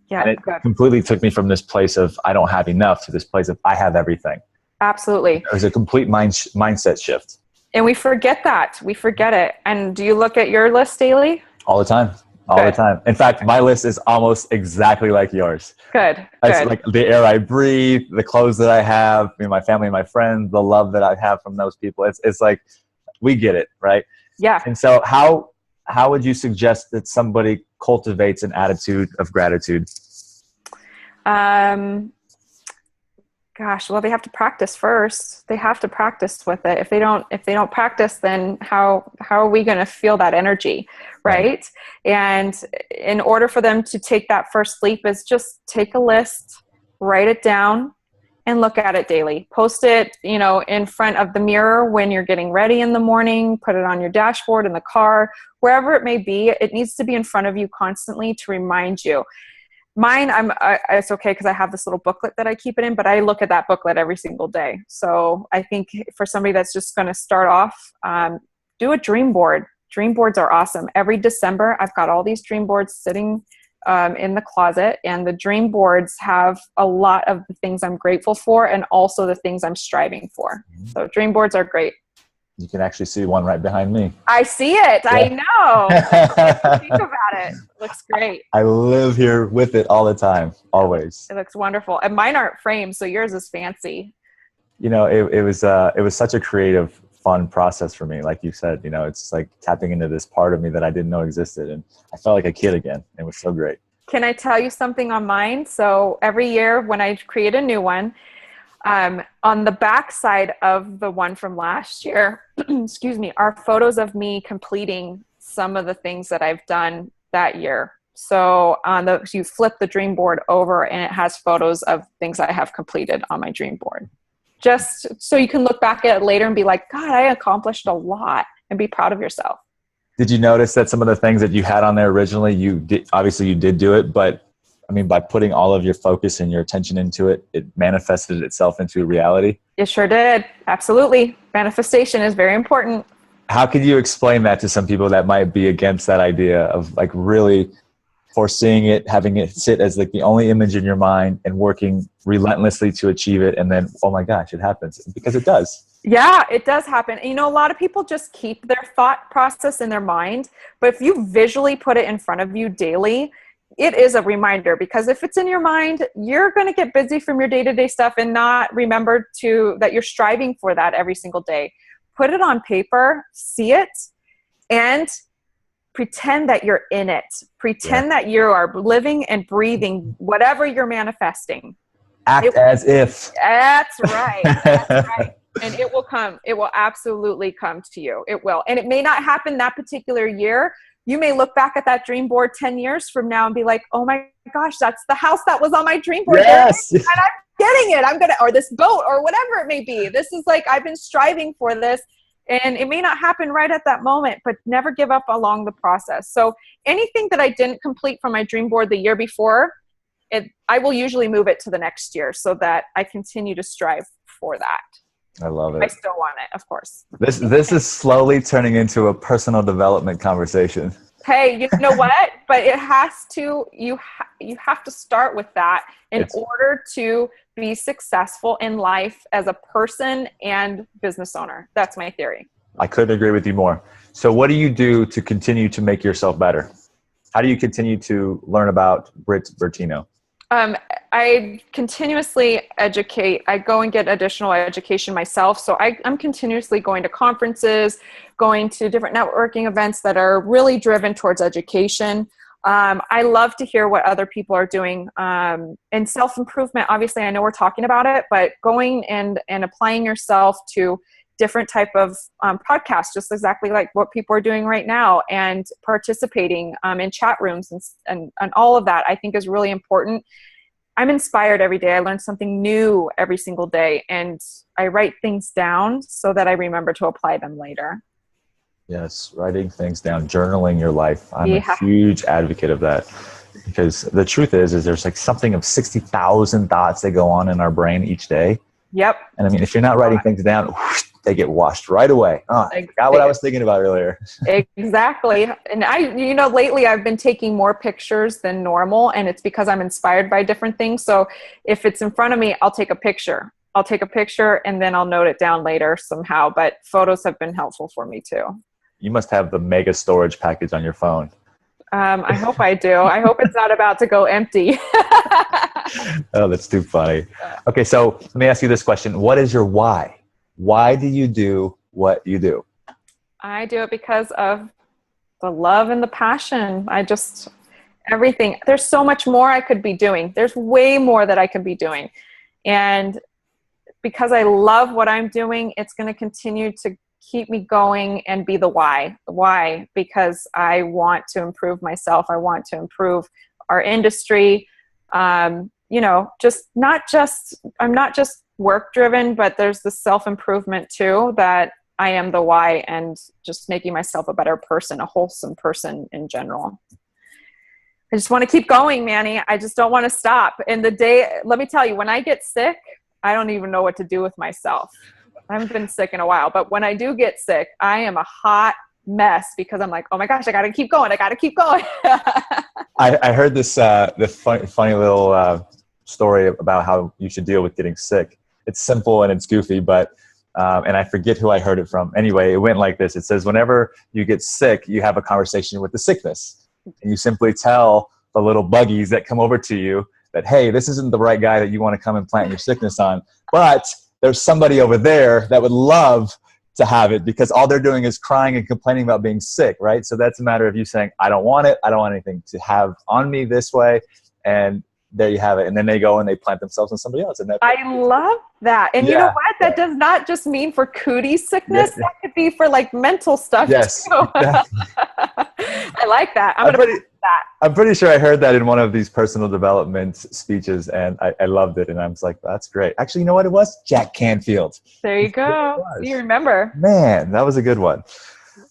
B: Yeah,
A: and it completely took me from this place of I don't have enough to this place of I have everything.
B: Absolutely.
A: It was a complete mindset shift.
B: And we forget that. We forget it. And do you look at your list daily?
A: All the time. All the time. In fact, my list is almost exactly like yours.
B: Good.
A: It's like the air I breathe, the clothes that I have, my family and my friends, the love that I have from those people. It's like, we get it, right?
B: Yeah.
A: And so how would you suggest that somebody cultivates an attitude of gratitude?
B: Gosh, well, they have to practice first. They have to practice with it. If they don't practice, then how are we going to feel that energy, right? And in order for them to take that first leap is just take a list, write it down, and look at it daily. Post it, in front of the mirror when you're getting ready in the morning, put it on your dashboard in the car, wherever it may be. It needs to be in front of you constantly to remind you. Mine, it's okay because I have this little booklet that I keep it in, but I look at that booklet every single day. So I think for somebody that's just going to start off, do a dream board. Dream boards are awesome. Every December, I've got all these dream boards sitting in the closet, and the dream boards have a lot of the things I'm grateful for and also the things I'm striving for. So dream boards are great.
A: You can actually see one right behind me.
B: I see it. Yeah. I know. Think about it. Looks great.
A: I live here with it all the time, always.
B: It looks wonderful. And mine aren't framed, so yours is fancy.
A: It was such a creative, fun process for me. Like you said, it's like tapping into this part of me that I didn't know existed. And I felt like a kid again. It was so great.
B: Can I tell you something on mine? So every year when I create a new one, on the back side of the one from last year, excuse me, are photos of me completing some of the things that I've done that year. So you flip the dream board over and it has photos of things I have completed on my dream board. Just so you can look back at it later and be like, God, I accomplished a lot, and be proud of yourself.
A: Did you notice that some of the things that you had on there originally, you did do it, but I mean, by putting all of your focus and your attention into it, it manifested itself into reality?
B: It sure did. Absolutely. Manifestation is very important.
A: How could you explain that to some people that might be against that idea of like really foreseeing it, having it sit as like the only image in your mind and working relentlessly to achieve it? And then, oh my gosh, it happens, because it does.
B: Yeah, it does happen. A lot of people just keep their thought process in their mind, but if you visually put it in front of you daily, it is a reminder, because if it's in your mind, you're going to get busy from your day-to-day stuff and not remember that you're striving for that every single day. Put it on paper, see it, and pretend that you're in it. Pretend that you are living and breathing whatever you're manifesting.
A: Act as if.
B: That's right. That's right. And it will come. It will absolutely come to you. It will. And it may not happen that particular year. You may look back at that dream board 10 years from now and be like, oh my gosh, that's the house that was on my dream board.
A: Yes.
B: And I'm getting it. Or this boat or whatever it may be. This is like, I've been striving for this, and it may not happen right at that moment, but never give up along the process. So anything that I didn't complete from my dream board the year before, I will usually move it to the next year so that I continue to strive for that.
A: I love it.
B: I still want it, of course.
A: This is slowly turning into a personal development conversation.
B: Hey, you know what? But it has to, you have to start with that in order to be successful in life as a person and business owner. That's my theory.
A: I couldn't agree with you more. So what do you do to continue to make yourself better? How do you continue to learn about Bertino?
B: I continuously educate. I go and get additional education myself. So I'm continuously going to conferences, going to different networking events that are really driven towards education. I love to hear what other people are doing. And self-improvement, obviously, I know we're talking about it, but going and applying yourself to different type of podcasts, just exactly like what people are doing right now, and participating in chat rooms and all of that, I think is really important. I'm inspired every day. I learn something new every single day, and I write things down so that I remember to apply them later.
A: Yes, writing things down, journaling your life. I'm a huge advocate of that, because the truth is there's like something of 60,000 thoughts that go on in our brain each day.
B: Yep.
A: And I mean, if you're not writing things down, whoosh, they get washed right away. Oh, I forgot what I was thinking about earlier.
B: Exactly. And lately I've been taking more pictures than normal, and it's because I'm inspired by different things. So if it's in front of me, I'll take a picture. And then I'll note it down later somehow. But photos have been helpful for me too. You
A: must have the mega storage package on your phone.
B: I hope I do. I hope it's not about to go empty.
A: Oh, that's too funny. Okay, so let me ask you this question. What is your why? Why do you do what you do?
B: I do it because of the love and the passion. Everything. There's so much more I could be doing. There's way more that I could be doing. And because I love what I'm doing, it's going to continue to keep me going and be the why. Why? Because I want to improve myself. I want to improve our industry. I'm not just work driven, but there's the self-improvement too, that I am the why, and just making myself a better person, a wholesome person in general. I just want to keep going, Manny. I just don't want to stop. And let me tell you, when I get sick, I don't even know what to do with myself. I haven't been sick in a while, but when I do get sick, I am a hot mess because I'm like, oh my gosh, I got to keep going. I got to keep going.
A: I heard this funny little story about how you should deal with getting sick. It's simple and it's goofy, but and I forget who I heard it from. Anyway, it went like this. It says, whenever you get sick, you have a conversation with the sickness. And you simply tell the little buggies that come over to you that, hey, this isn't the right guy that you want to come and plant your sickness on, but there's somebody over there that would love to have it, because all they're doing is crying and complaining about being sick, right? So that's a matter of you saying, I don't want it. I don't want anything to have on me this way. And there you have it. And then they go and they plant themselves on somebody else. And
B: I love that. And you know what? That does not just mean for cootie sickness. Yeah. That could be for like mental stuff too. Exactly. I like that.
A: I'm pretty sure I heard that in one of these personal development speeches, and I loved it. And I was like, that's great. Actually, you know what it was? Jack Canfield.
B: There you go. So you remember.
A: Man, that was a good one.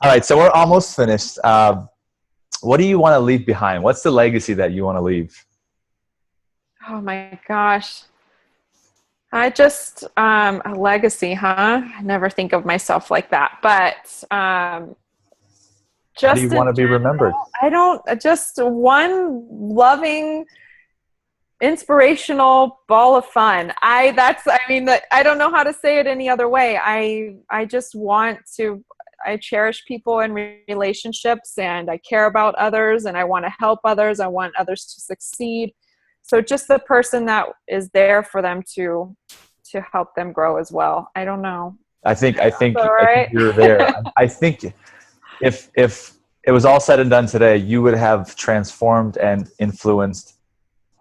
A: All right. So we're almost finished. What do you want to leave behind? What's the legacy that you want to leave?
B: Oh my gosh. I just, a legacy, huh? I never think of myself like that, but, just
A: how do you want to be remembered?
B: Just one loving, inspirational ball of fun. I don't know how to say it any other way. I just want to, I cherish people and relationships, and I care about others, and I want to help others. I want others to succeed. So just the person that is there for them to help them grow as well. I don't know.
A: I think you're there. I think if it was all said and done today, you would have transformed and influenced,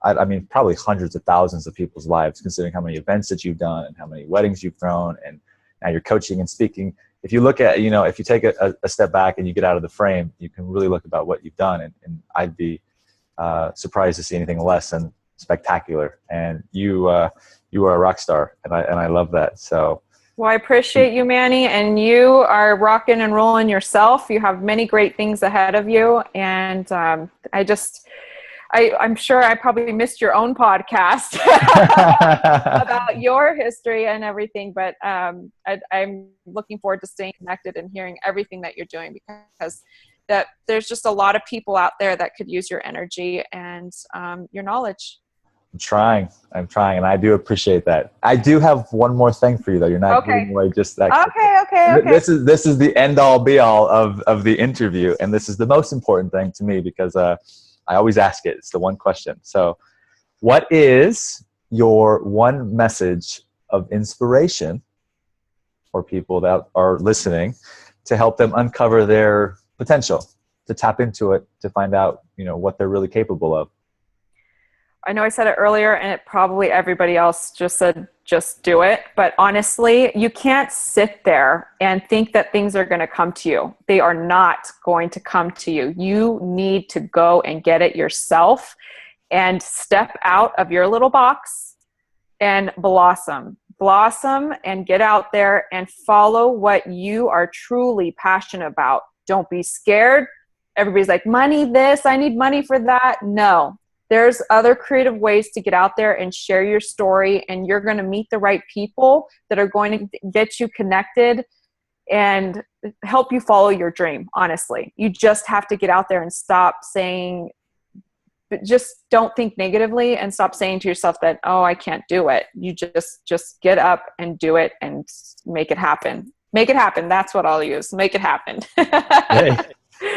A: I mean, probably hundreds of thousands of people's lives, considering how many events that you've done and how many weddings you've thrown, and now you're coaching and speaking. If you look at, if you take a step back and you get out of the frame, you can really look about what you've done. And I'd be surprised to see anything less than spectacular. And you are a rock star, and I love that. So,
B: well, I appreciate you, Manny, and you are rocking and rolling yourself. You have many great things ahead of you, and I'm sure I probably missed your own podcast about your history and everything, but I'm looking forward to staying connected and hearing everything that you're doing, because that there's just a lot of people out there that could use your energy and your knowledge.
A: I'm trying, and I do appreciate that. I do have one more thing for you, though. You're not giving away just that.
B: Okay.
A: This is the end-all, be-all of the interview, and this is the most important thing to me, because I always ask it. It's the one question. So, what is your one message of inspiration for people that are listening to help them uncover their potential, to tap into it, to find out, what they're really capable of?
B: I know I said it earlier, and it probably everybody else just said, just do it. But honestly, you can't sit there and think that things are going to come to you. They are not going to come to you. You need to go and get it yourself and step out of your little box and blossom and get out there and follow what you are truly passionate about. Don't be scared. Everybody's like, money this, I need money for that. No. There's other creative ways to get out there and share your story, and you're going to meet the right people that are going to get you connected and help you follow your dream. Honestly, you just have to get out there and stop saying, just don't think negatively, and stop saying to yourself that, oh, I can't do it. You just get up and do it and make it happen. Make it happen. That's what I'll use. Make it happen.
A: Hey,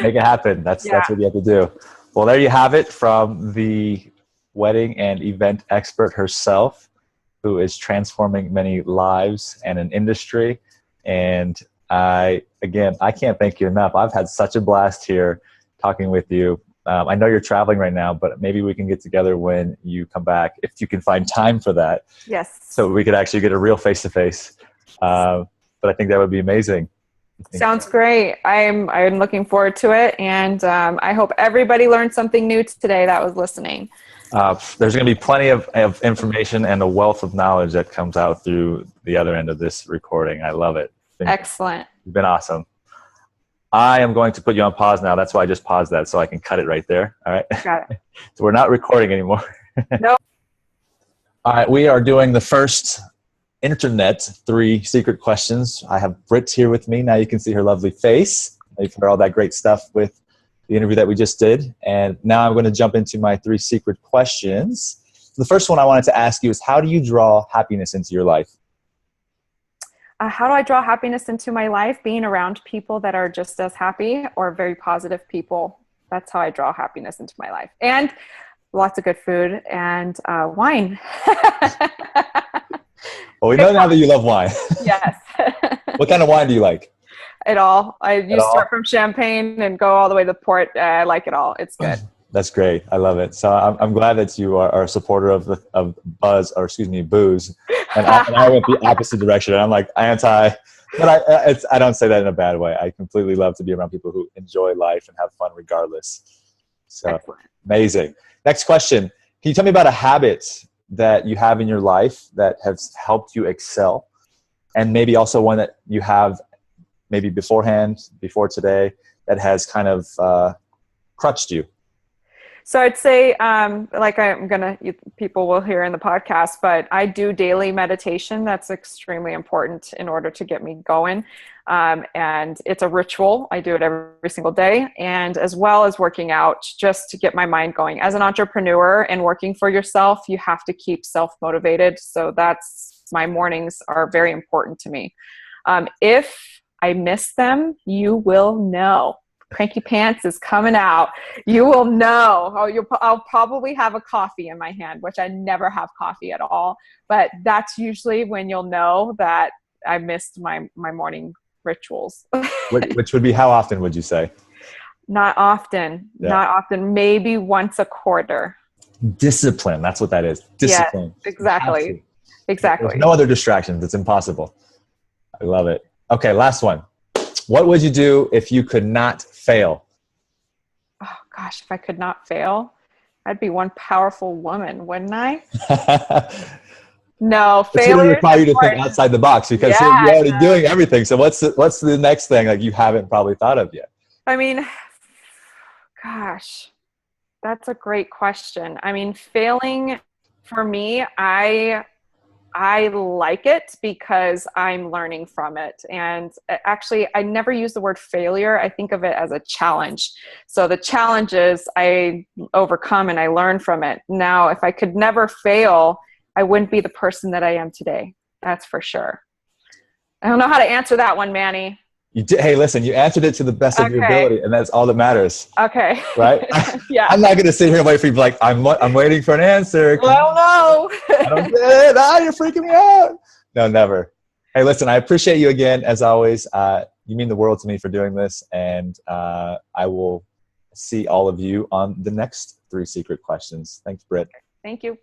A: make it happen. That's what you have to do. Well, there you have it, from the wedding and event expert herself, who is transforming many lives and an industry. And I again, I can't thank you enough. I've had such a blast here talking with you. I know you're traveling right now, but maybe we can get together when you come back, if you can find time for that.
B: Yes.
A: So we could actually get a real face-to-face. But I think that would be amazing.
B: Sounds great. I'm looking forward to it. And I hope everybody learned something new today that was listening.
A: There's going to be plenty of information and a wealth of knowledge that comes out through the other end of this recording. I love it.
B: Excellent.
A: You've been awesome. I am going to put you on pause now. That's why I just paused that, so I can cut it right there. All right.
B: Got it.
A: So we're not recording anymore.
B: No.
A: All right. We are doing the first internet 3 secret questions. I have Brit here with me. Now you can see her lovely face. You've heard all that great stuff with the interview that we just did. And now I'm going to jump into my 3 secret questions. The first one I wanted to ask you is, how do you draw happiness into your life?
B: How do I draw happiness into my life? Being around people that are just as happy, or very positive people. That's how I draw happiness into my life. And lots of good food and wine.
A: Well, we know now that you love wine.
B: Yes.
A: What kind of wine do you like?
B: It all. You start from champagne and go all the way to port. I like it all. It's good.
A: That's great. I love it. So I'm glad that you are a supporter of booze. And I went the opposite direction. I'm like anti, but I don't say that in a bad way. I completely love to be around people who enjoy life and have fun regardless. So
B: excellent.
A: Amazing. Next question. Can you tell me about a habit that you have in your life that has helped you excel? And maybe also one that you have maybe before today, that has kind of crutched you?
B: So I'd say, like people will hear in the podcast, but I do daily meditation. That's extremely important in order to get me going. And it's a ritual. I do it every single day. And as well as working out, just to get my mind going. As an entrepreneur and working for yourself, you have to keep self-motivated. So my mornings are very important to me. If I miss them, you will know. Cranky Pants is coming out. You will know. I'll probably have a coffee in my hand, which I never have coffee at all. But that's usually when you'll know that I missed my morning rituals.
A: Which would be, how often would you say?
B: Not often. Yeah. Not often. Maybe once a quarter.
A: Discipline. That's what that is. Discipline.
B: Yeah, exactly. Exactly.
A: There's no other distractions. It's impossible. I love it. Okay, last one. What would you do if you could not fail?
B: Oh gosh, if I could not fail, I'd be one powerful woman, wouldn't I? No, failure. It's going to
A: require you to think outside the box, because you're already doing everything. So what's the next thing like you haven't probably thought of yet?
B: I mean, gosh, that's a great question. I mean, failing for me, I like it because I'm learning from it. And actually, I never use the word failure. I think of it as a challenge. So the challenges I overcome and I learn from it. Now, if I could never fail, I wouldn't be the person that I am today. That's for sure. I don't know how to answer that one, Manny.
A: Hey, listen, you answered it to the best of your ability, and that's all that matters.
B: Okay.
A: Right? Yeah. I'm not going to sit here and wait for you to be like, I'm waiting for an answer.
B: Well, no.
A: I don't get it. You're freaking me out. No, never. Hey, listen, I appreciate you again, as always. You mean the world to me for doing this, and I will see all of you on the next 3 secret questions. Thanks, Brit.
B: Thank you.